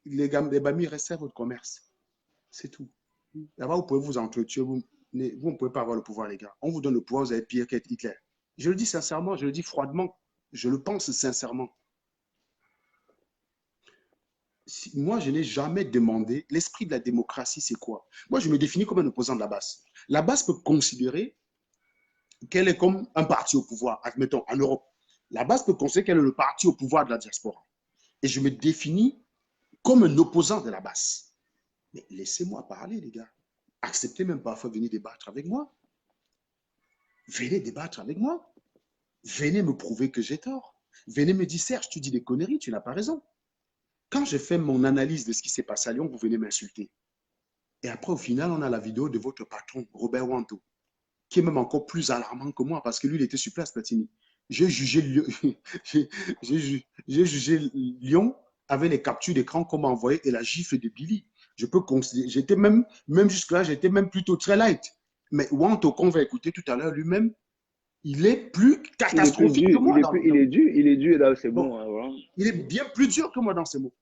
Les Bamis restaient votre commerce. C'est tout. Là-bas, vous pouvez vous entretuer. Vous ne pouvez pas avoir le pouvoir, les gars. On vous donne le pouvoir, vous avez pire qu'être Hitler. Je le dis sincèrement, je le dis froidement. Je le pense sincèrement. Moi, je n'ai jamais demandé, l'esprit de la démocratie, c'est quoi? Moi, je me définis comme un opposant de la base. La base peut considérer qu'elle est comme un parti au pouvoir, admettons, en Europe. La base peut considérer qu'elle est le parti au pouvoir de la diaspora. Et je me définis comme un opposant de la base. Mais laissez-moi parler, les gars. Acceptez même parfois de venir débattre avec moi. Venez débattre avec moi. Venez me prouver que j'ai tort. Venez me dire, Serge, tu dis des conneries, tu n'as pas raison. Quand je fais mon analyse de ce qui s'est passé à Lyon, vous venez m'insulter. Et après, au final, on a la vidéo de votre patron, Robert Wanto, qui est même encore plus alarmant que moi parce que lui, il était sur place, Platini. J'ai jugé Lyon avec les captures d'écran qu'on m'a envoyées et la gifle de Billy. Je peux considérer, j'étais même jusque-là, j'étais même plutôt très light. Mais Wanto, qu'on va écouter tout à l'heure, lui-même, il est plus catastrophique que moi. Il est dur, là, c'est bon. Voilà. Il est bien plus dur que moi dans ces mots.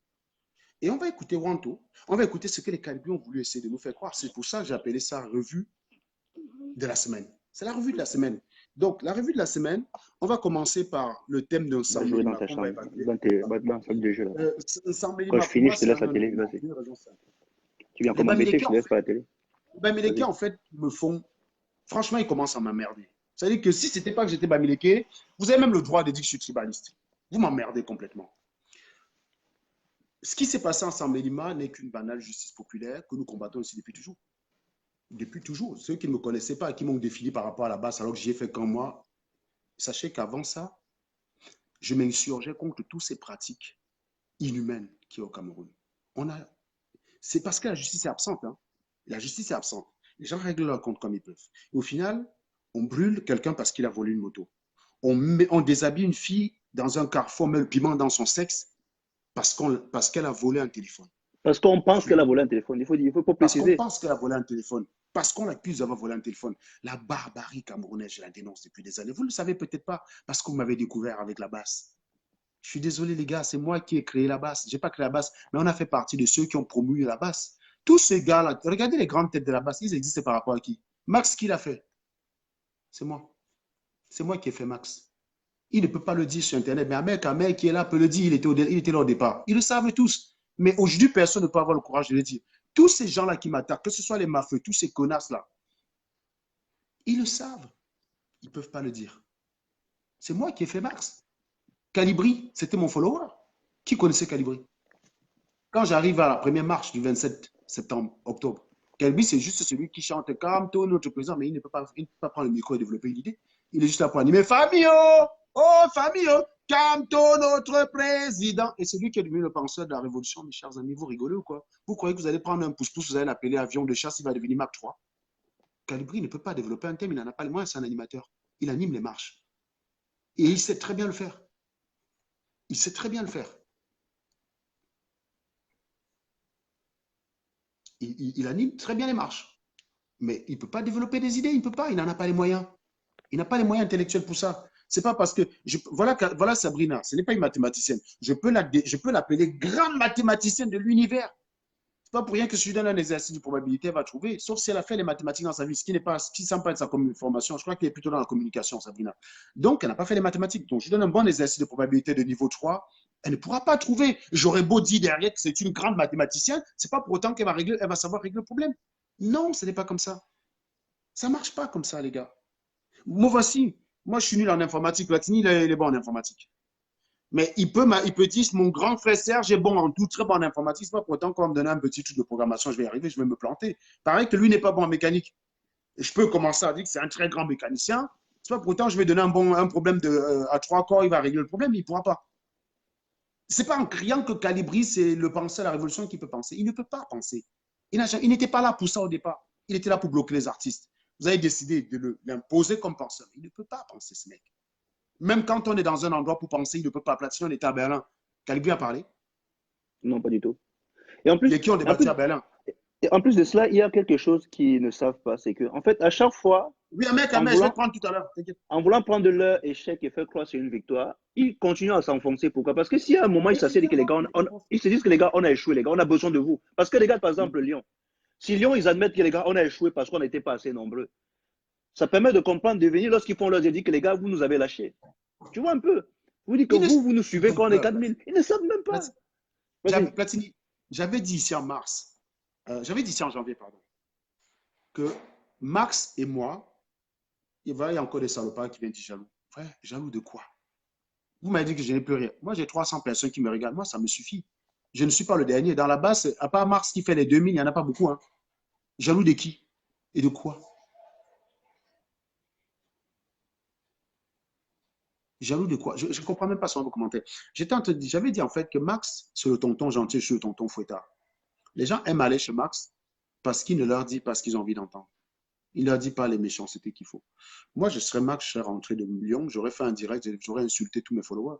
Et on va écouter Wanto, on va écouter ce que les Calibis ont voulu essayer de nous faire croire. C'est pour ça que j'ai appelé ça revue de la semaine. C'est la revue de la semaine. Donc, la revue de la semaine, on va commencer par le thème d'un Quand je finis, je te laisse la télé. Vas-y. Tu viens commenter, je te laisse pas la télé. Bamileke, en fait, me font... Franchement, ils commencent à m'emmerder. C'est-à-dire que si ce n'était pas que j'étais Bamileke, vous avez même le droit de dire que je suis tribaliste. Vous m'emmerdez complètement. Ce qui s'est passé en Sambelima n'est qu'une banale justice populaire que nous combattons ici depuis toujours. Depuis toujours. Ceux qui ne me connaissaient pas et qui m'ont défini par rapport à la base alors que j'y ai fait qu'un mois, sachez qu'avant ça, je m'insurgeais contre toutes ces pratiques inhumaines qui sont au Cameroun. C'est parce que la justice est absente. Hein. La justice est absente. Les gens règlent leur compte comme ils peuvent. Et au final, on brûle quelqu'un parce qu'il a volé une moto. On déshabille une fille dans un carrefour, on met le piment dans son sexe parce qu'elle a volé un téléphone. Parce qu'on pense qu'elle a volé un téléphone. Il faut Parce qu'on préciser. pense qu'elle a volé un téléphone. Parce qu'on l'accuse d'avoir volé un téléphone. La barbarie camerounaise, je la dénonce depuis des années. Vous ne le savez peut-être pas parce que vous m'avez découvert avec la basse. Je suis désolé les gars, c'est moi qui ai créé la basse. Je n'ai pas créé la basse, mais on a fait partie de ceux qui ont promu la basse. Tous ces gars-là, regardez les grandes têtes de la basse, ils existent par rapport à qui? Max, qui l'a fait? C'est moi. C'est moi qui ai fait Max. Il ne peut pas le dire sur Internet, mais un mec qui est là peut le dire, il était là au départ. Ils le savent tous. Mais aujourd'hui, personne ne peut avoir le courage de le dire. Tous ces gens-là qui m'attaquent, que ce soit les mafieux, tous ces connasses-là, ils le savent. Ils ne peuvent pas le dire. C'est moi qui ai fait Max. Calibri, c'était mon follower. Qui connaissait Calibri? Quand j'arrive à la première marche du 27 septembre, octobre, Calibri, c'est juste celui qui chante Camto, notre président, mais il ne peut pas prendre le micro et développer une idée. Il est juste là pour animer Famille, oh famille, Camto, notre président. Et c'est lui qui est devenu le penseur de la révolution, mes chers amis. Vous rigolez ou quoi? Vous croyez que vous allez prendre un pouce-pouce, vous allez l'appeler avion de chasse, il va devenir Mach 3? Calibri ne peut pas développer un thème, il n'en a pas les moyens, c'est un animateur. Il anime les marches. Et il sait très bien le faire. Il sait très bien le faire. Il anime très bien les marches. Mais il ne peut pas développer des idées, il ne peut pas, il n'en a pas les moyens. Il n'a pas les moyens intellectuels pour ça. C'est pas parce que. Voilà Sabrina, ce n'est pas une mathématicienne. Je peux l'appeler grande mathématicienne de l'univers. Ce n'est pas pour rien que si je lui donne un exercice de probabilité, elle va trouver. Sauf si elle a fait les mathématiques dans sa vie, ce qui ne semble pas être sa formation. Je crois qu'elle est plutôt dans la communication, Sabrina. Donc, elle n'a pas fait les mathématiques. Donc, je lui donne un bon exercice de probabilité de niveau 3. Elle ne pourra pas trouver. J'aurais beau dire derrière que c'est une grande mathématicienne, ce n'est pas pour autant qu'elle va savoir régler le problème. Non, ce n'est pas comme ça. Ça ne marche pas comme ça, les gars. Moi, voici. Moi, je suis nul en informatique. Platini, il est bon en informatique. Mais il peut dire, mon grand frère Serge est bon en tout, très bon en informatique. C'est pas pour autant qu'on va me donner un petit truc de programmation, je vais y arriver, je vais me planter. Pareil que lui n'est pas bon en mécanique. Et je peux commencer à dire que c'est un très grand mécanicien. C'est pas pour autant que je vais donner un problème à 3 corps, il va régler le problème, il ne pourra pas. C'est pas en criant que Calibri, c'est le penseur de la révolution qui peut penser. Il ne peut pas penser. Il n'était pas là pour ça au départ. Il était là pour bloquer les artistes. Vous avez décidé de l'imposer comme penseur. Il ne peut pas penser, ce mec. Même quand on est dans un endroit pour penser, il ne peut pas. Platini, on était à Berlin. Calibri a parlé? Non, pas du tout. Et en plus, Les qui ont débattu à Berlin? Et en plus de cela, il y a quelque chose qu'ils ne savent pas, c'est que, en fait, à chaque fois, oui, un mec, je vais te prendre tout à l'heure. En voulant prendre leur échec et faire croire sur une victoire, ils continuent à s'enfoncer. Pourquoi? Parce que si à un moment, ils s'assiedent et que les gars, ils se disent que les gars, on a échoué, les gars, on a besoin de vous. Parce que les gars, par exemple, Lyon, si Lyon, ils admettent que les gars, on a échoué parce qu'on n'était pas assez nombreux, ça permet de comprendre, de venir lorsqu'ils font leurs édits que les gars, vous nous avez lâchés. Tu vois un peu? Vous dites que vous nous suivez quand on est 4000. Ils ne savent même pas. Platini, j'avais dit ici en mars, j'avais dit ici en janvier, pardon, que Max et moi, il y a encore des salopards qui viennent dire jaloux. Frère, jaloux de quoi? Vous m'avez dit que je n'ai plus rien. Moi, j'ai 300 personnes qui me regardent. Moi, ça me suffit. Je ne suis pas le dernier. Dans la base, à part Max qui fait les 2000, il n'y en a pas beaucoup. Hein. Jaloux de qui? Et de quoi? Jaloux de quoi? Je ne comprends même pas sur vos commentaires. J'avais dit en fait que Max, c'est le tonton gentil, c'est le tonton fouettard. Les gens aiment aller chez Max parce qu'il ne leur dit pas ce qu'ils ont envie d'entendre. Il ne leur dit pas les méchancetés qu'il faut. Moi, je serais Max, je serais rentré de Lyon, j'aurais fait un direct, j'aurais insulté tous mes followers.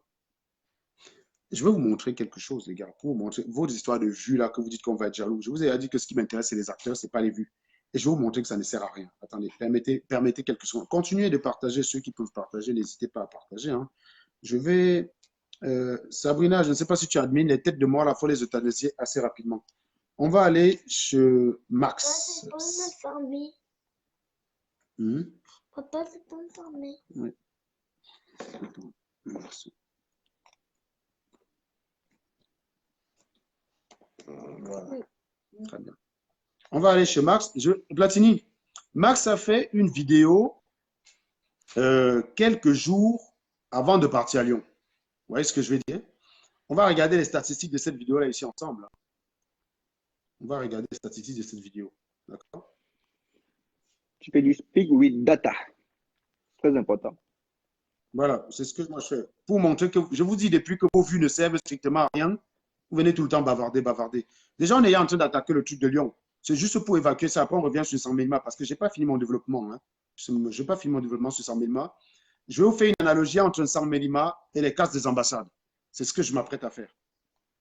Je vais vous montrer quelque chose, les gars, pour vous montrer vos histoires de vues là, que vous dites qu'on va être jaloux. Je vous ai dit que ce qui m'intéresse, c'est les acteurs, ce n'est pas les vues. Et je vais vous montrer que ça ne sert à rien. Attendez, permettez quelques secondes. Continuez de partager ceux qui peuvent partager, n'hésitez pas à partager. Hein. Je vais. Sabrina, je ne sais pas si tu admines les têtes de mort, il faut les euthanasier assez rapidement. On va aller chez Max. Papa, c'est pas informé. Papa, c'est pas informé. Oui. Merci. Voilà. Très bien. On va aller chez Max. Platini, Max a fait une vidéo quelques jours avant de partir à Lyon. Vous voyez ce que je veux dire? On va regarder les statistiques de cette vidéo-là ici ensemble. On va regarder les statistiques de cette vidéo. D'accord? Tu fais du speak with data. Très important. Voilà, c'est ce que moi je fais. Pour montrer que, je vous dis depuis que vos vues ne servent strictement à rien, Vous venez tout le temps bavarder, bavarder. Déjà, on est en train d'attaquer le truc de Lyon. C'est juste pour évacuer ça. Après, on revient sur San Melma parce que je n'ai pas fini mon développement. Hein. Je n'ai pas fini mon développement sur San Melma. Je vais vous faire une analogie entre San Melma et les casses des ambassades. C'est ce que je m'apprête à faire.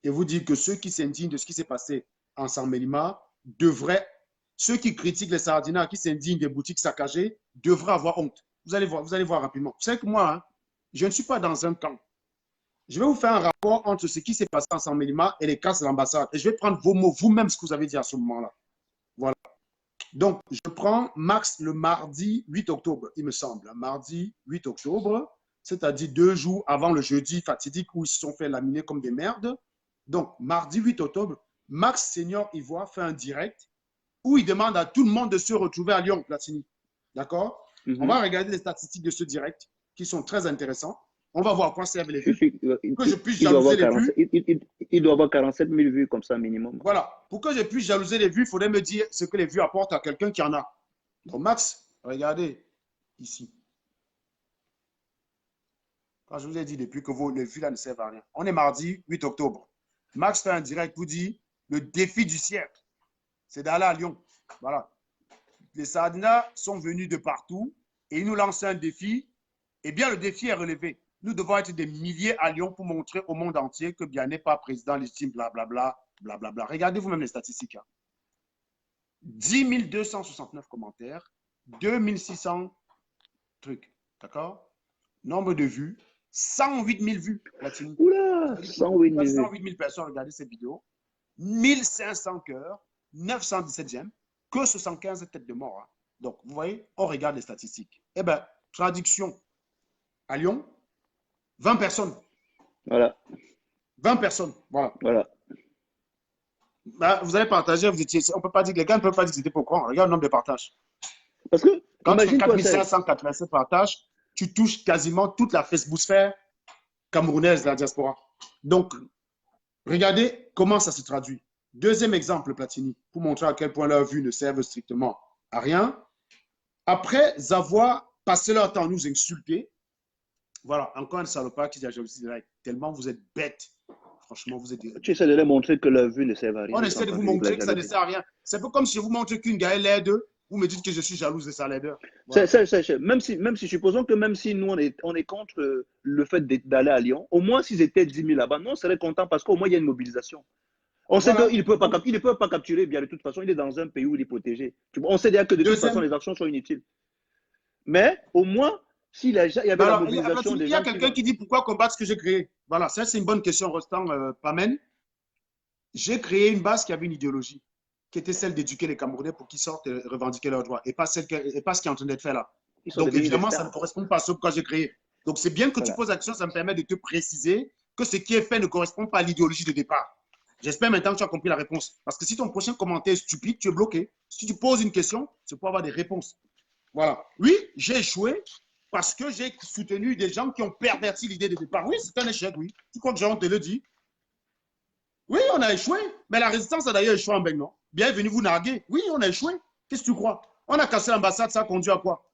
Et vous dire que ceux qui s'indignent de ce qui s'est passé en San Melma devraient, ceux qui critiquent les sardinats, qui s'indignent des boutiques saccagées, devraient avoir honte. Vous allez voir rapidement. Vous savez que moi, hein, je ne suis pas dans un camp. Je vais vous faire un rapport entre ce qui s'est passé en San Melma et les casses de l'ambassade. Et je vais prendre vos mots, vous-même, ce que vous avez dit à ce moment-là. Voilà. Donc, je prends max le mardi 8 octobre, il me semble. Mardi 8 octobre, c'est-à-dire 2 jours avant le jeudi fatidique où ils se sont fait laminer comme des merdes. Donc, mardi 8 octobre, Max Senior Ivoire fait un direct où il demande à tout le monde de se retrouver à Lyon, Platini. D'accord? On va regarder les statistiques de ce direct qui sont très intéressants. On va voir à quoi servent les vues. Que je puisse jalouser les vues. Il doit avoir 47 000 vues comme ça minimum. Voilà. Pour que je puisse jalouser les vues, il faudrait me dire ce que les vues apportent à quelqu'un qui en a. Donc, Max, regardez ici. Quand je vous ai dit depuis que les vues là ne servent à rien. On est mardi 8 octobre. Max fait un direct pour dire le défi du siècle, c'est d'aller à Lyon. Voilà. Les sardinats sont venus de partout et ils nous lancent un défi. Eh bien, le défi est relevé. Nous devons être des milliers à Lyon pour montrer au monde entier que bien n'est pas président légitime, blablabla, blablabla. Regardez vous-même les statistiques. Hein. 10 269 commentaires, 2600 trucs. D'accord? Nombre de vues, 108 000 vues. Latine. Oula, 108 000 108 000 personnes regardaient cette vidéo. 1500 cœurs, 917 j'aime, que 75 têtes de mort. Hein. Donc, vous voyez, on regarde les statistiques. Eh bien, traduction à Lyon, 20 personnes. Voilà. 20 personnes. Voilà. Voilà. Bah, vous allez partager, vous étiez, on peut pas dire, les gars ne peuvent pas dire que c'était pourquoi. Regarde le nombre de partages. Parce que, quand tu fais imagine-toi 4587 partages, tu touches quasiment toute la Facebook-sphère camerounaise de la diaspora. Donc, regardez comment ça se traduit. Deuxième exemple, Platini, pour montrer à quel point leurs vues ne servent strictement à rien. Après avoir passé leur temps à nous insulter, voilà, encore un salopard qui dit à jalousie, tellement vous êtes bêtes. Franchement, vous êtes des... Tu essaies de leur montrer que leur vue ne sert à rien. On essaie de vous montrer que ça ne sert à rien. C'est un peu comme si je vous montre qu'une Gaëlle l'aide, vous me dites que je suis jalouse de sa laideur. Voilà. Même si, supposons que même si nous, on est contre le fait d'aller à Lyon, au moins s'ils étaient 10 000 là-bas, nous, on serait contents parce qu'au moins, il y a une mobilisation. On sait qu'il ne peut pas capturer, bien de toute façon, il est dans un pays où il est protégé. On sait déjà que de toute façon, les actions sont inutiles. Mais au moins, s'il y avait la mobilisation des gens. Il y a quelqu'un qui dit pourquoi combattre ce que j'ai créé. Voilà, ça c'est une bonne question, Rostand Pamen. J'ai créé une base qui avait une idéologie, qui était celle d'éduquer les Camerounais pour qu'ils sortent et revendiquer leurs droits, et pas ce qui est en train d'être fait là. Donc évidemment, ça ne correspond pas à ce que j'ai créé. Donc c'est bien que tu poses la question, ça me permet de te préciser que ce qui est fait ne correspond pas à l'idéologie de départ. J'espère maintenant que tu as compris la réponse. Parce que si ton prochain commentaire est stupide, tu es bloqué. Si tu poses une question, c'est pour avoir des réponses. Voilà. Oui, j'ai échoué parce que j'ai soutenu des gens qui ont perverti l'idée de départ. Oui, c'est un échec, oui. Tu crois que Jean te le dit? Oui, on a échoué. Mais la résistance a d'ailleurs échoué en Beng, non? Bienvenue vous narguer. Oui, on a échoué. Qu'est-ce que tu crois? On a cassé l'ambassade, ça a conduit à quoi?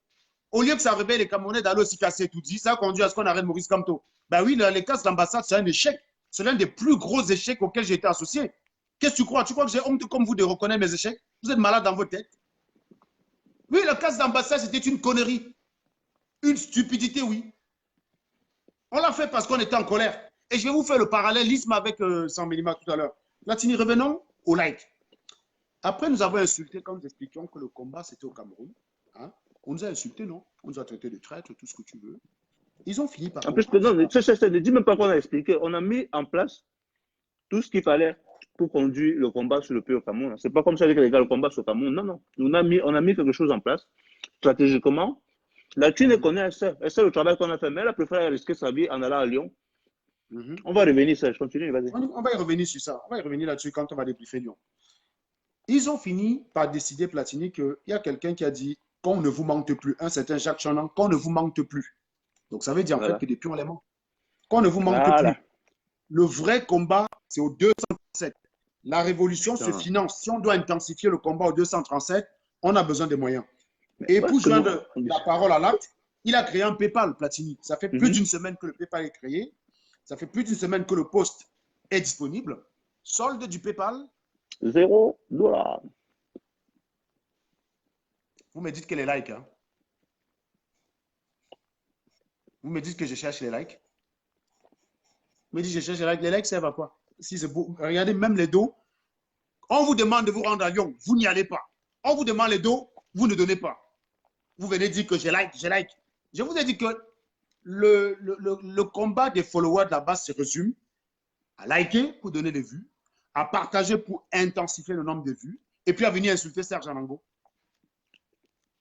Au lieu que ça réveille les Camerounais d'aller aussi casser tout dit, ça a conduit à ce qu'on arrête Maurice Kamto. Ben oui, les casses l'ambassade, c'est un échec. C'est l'un des plus gros échecs auxquels j'ai été associé. Qu'est-ce que tu crois? Tu crois que j'ai honte comme vous de reconnaître mes échecs? Vous êtes malade dans votre tête. Oui, le casse d'ambassade, c'était une connerie. Une stupidité, oui. On l'a fait parce qu'on était en colère. Et je vais vous faire le parallélisme avec San Melma tout à l'heure. Latini, revenons au like. Après, nous avons insulté, quand nous expliquions que le combat, c'était au Cameroun. Hein? On nous a insultés, non? On nous a traités de traîtres, tout ce que tu veux. Ils ont fini par... En plus, non, ne dis même pas qu'on a expliqué. On a mis en place tout ce qu'il fallait pour conduire le combat sur le pays au Cameroun. C'est pas comme ça que les gars, le combat sur le Cameroun. Non, non. On a mis quelque chose en place. Stratégiquement, la Chine connaît ça. Et c'est le travail qu'on a fait. Mais elle a préféré risquer sa vie en allant à Lyon. On va revenir sur ça. Je continue, vas-y. On va y revenir sur ça. On va y revenir là-dessus quand on va débriefer Lyon. Ils ont fini par décider, Platini, qu'il y a quelqu'un qui a dit qu'on ne vous manque plus. Un certain Jacques Chanan, qu'on ne vous manque plus. Donc, ça veut dire en fait que depuis, on les manque. Qu'on ne vous manque plus. Le vrai combat, c'est au 237. La révolution se finance. Si on doit intensifier le combat au 237, on a besoin des moyens. Et pour joindre la parole à l'acte, il a créé un PayPal, Platini. Ça fait plus d'une semaine que le PayPal est créé. Ça fait plus d'une semaine que le poste est disponible. Solde du PayPal. $0. Vous me dites que les likes. Hein? Vous me dites que je cherche les likes. Vous me dites que je cherche les likes. Les likes servent à quoi? Si c'est beau. Regardez, même les dos. On vous demande de vous rendre à Lyon. Vous n'y allez pas. On vous demande les dos. Vous ne donnez pas. Vous venez dire que je like, je like. Je vous ai dit que le combat des followers de la base se résume à liker pour donner des vues, à partager pour intensifier le nombre de vues, et puis à venir insulter Serge Anango.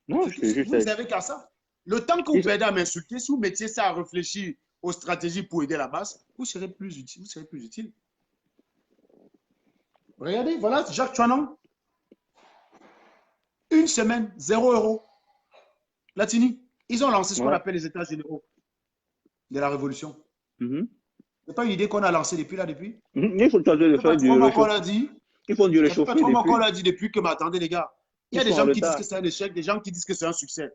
Non, Vous n'avez qu'à ça. Le temps que vous perdez à m'insulter, si vous mettiez ça à réfléchir aux stratégies pour aider la base, vous serez plus utile. Vous serez plus utile. Regardez, voilà Jacques Chouanon. Une semaine, 0 €. Latini, ils ont lancé ce qu'on appelle les États généraux de la Révolution. C'est pas une idée qu'on a lancée depuis là, depuis. Il faut changer de faire du réchauffement. Ils font du réchauffement. C'est pas trop qu'on l'a dit depuis que, mais attendez les gars. Il y a des gens qui disent que c'est un échec, des gens qui disent que c'est un succès.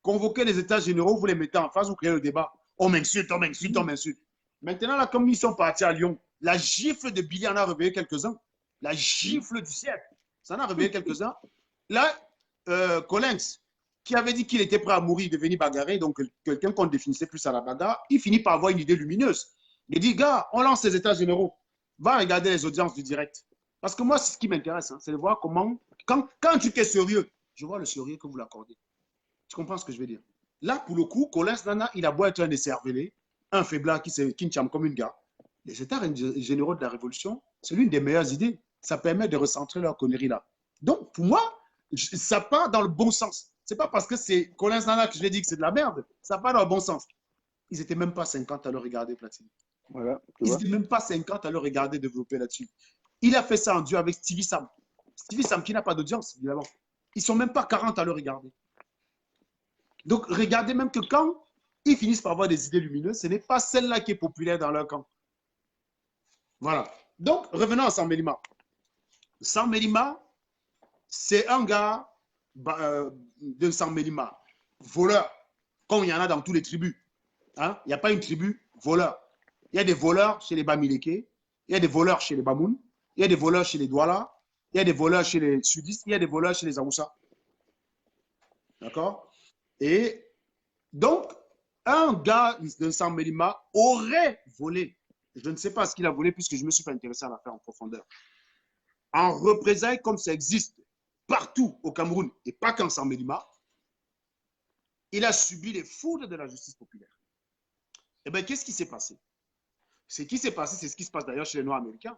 Convoquez les États généraux, vous les mettez en face, vous créez le débat. On m'insulte, on m'insulte, on m'insulte. Maintenant, là, comme ils sont partis à Lyon, la gifle de Billy en a réveillé quelques-uns. La gifle du siècle, ça en a réveillé quelques-uns. Là, Collins, qui avait dit qu'il était prêt à mourir, de venir bagarrer, donc quelqu'un qu'on définissait plus à la bagarre, il finit par avoir une idée lumineuse. Il dit, gars, on lance les États généraux. Va regarder les audiences du direct. Parce que moi, c'est ce qui m'intéresse, hein, c'est de voir comment, quand tu es sérieux, je vois le sérieux que vous l'accordez. Tu comprends ce que je veux dire? Là, pour le coup, Collins Nana, il a beau être un écervelé, un faiblard qui ne comme une gars. Les États généraux de la Révolution, c'est l'une des meilleures idées. Ça permet de recentrer leur connerie là. Donc, pour moi, ça part dans le bon sens. Ce n'est pas parce que c'est Collins Nana que je vais dire que c'est de la merde. Ça part dans le bon sens. Ils n'étaient même pas 50 à le regarder, Platini. Voilà, ils n'étaient même pas 50 à le regarder développer là-dessus. Il a fait ça en duo avec Stevie Sam. Stevie Sam qui n'a pas d'audience, évidemment. Ils ne sont même pas 40 à le regarder. Donc, regardez même que quand ils finissent par avoir des idées lumineuses, ce n'est pas celle-là qui est populaire dans leur camp. Voilà. Donc, revenons à Sambelima. Sambelima, c'est un gars de Sambelima, voleur, comme il y en a dans toutes les tribus. Hein? Il n'y a pas une tribu voleur. Il y a des voleurs chez les Bamileke, il y a des voleurs chez les Bamoun, il y a des voleurs chez les Douala, il y a des voleurs chez les Sudistes, il y a des voleurs chez les Aoussa. D'accord? Et donc, un gars de Sambelima aurait volé. Je ne sais pas ce qu'il a volé puisque je ne me suis pas intéressé à l'affaire en profondeur. En représailles, comme ça existe partout au Cameroun et pas qu'en Sambelima, il a subi les foudres de la justice populaire. Eh bien, qu'est-ce qui s'est passé? Ce qui s'est passé, c'est ce qui se passe d'ailleurs chez les Noirs américains.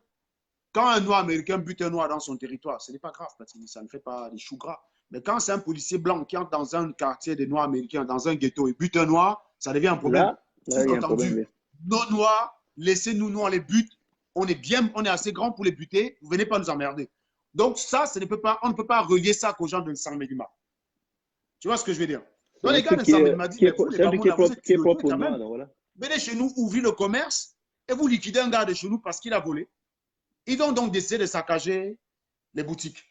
Quand un Noir américain bute un Noir dans son territoire, ce n'est pas grave, ça ne fait pas des choux gras. Mais quand c'est un policier blanc qui entre dans un quartier des Noirs américains, dans un ghetto et bute un Noir, ça devient un problème. Sous-entendu, nos Noirs, laissez-nous, nous, on les bute. On est assez grand pour les buter. Vous ne venez pas nous emmerder. Donc ça, on ne peut pas relier ça qu'aux gens de Sambelima. Tu vois ce que je veux dire? Donc les gars de Sambelima disent, qui est propre au Noir, voilà. Venez chez nous, ouvrez le commerce et vous liquidez un gars de chez nous parce qu'il a volé. Ils vont donc décider de saccager les boutiques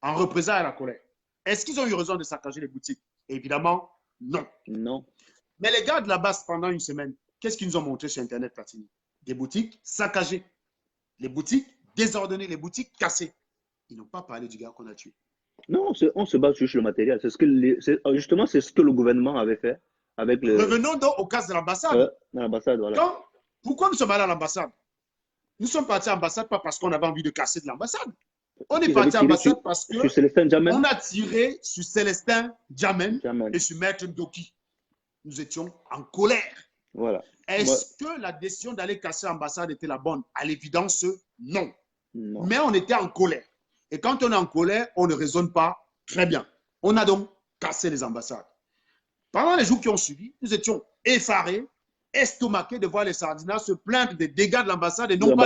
en représailles à la colère. Est-ce qu'ils ont eu raison de saccager les boutiques? Évidemment, non. Non. Mais les gars de la base, pendant une semaine, qu'est-ce qu'ils nous ont montré sur Internet, Platini? Des boutiques saccagées, les boutiques désordonnées, les boutiques cassées. Ils n'ont pas parlé du gars qu'on a tué. Non, on se base sur le matériel. Justement, c'est ce que le gouvernement avait fait avec le... Revenons donc au cas de l'ambassade. L'ambassade, voilà. Pourquoi nous sommes allés à l'ambassade? Nous sommes partis à l'ambassade pas parce qu'on avait envie de casser de l'ambassade. On est parti à l'ambassade parce qu'on a tiré sur Célestin Djamen et sur Maître Ndoki. Nous étions en colère. Voilà. Est-ce que la décision d'aller casser l'ambassade était la bonne? À l'évidence, non. Mais on était en colère. Et quand on est en colère, on ne raisonne pas très bien. On a donc cassé les ambassades. Pendant les jours qui ont suivi, nous étions effarés, estomaqués de voir les Sardinats se plaindre des dégâts de l'ambassade et non pas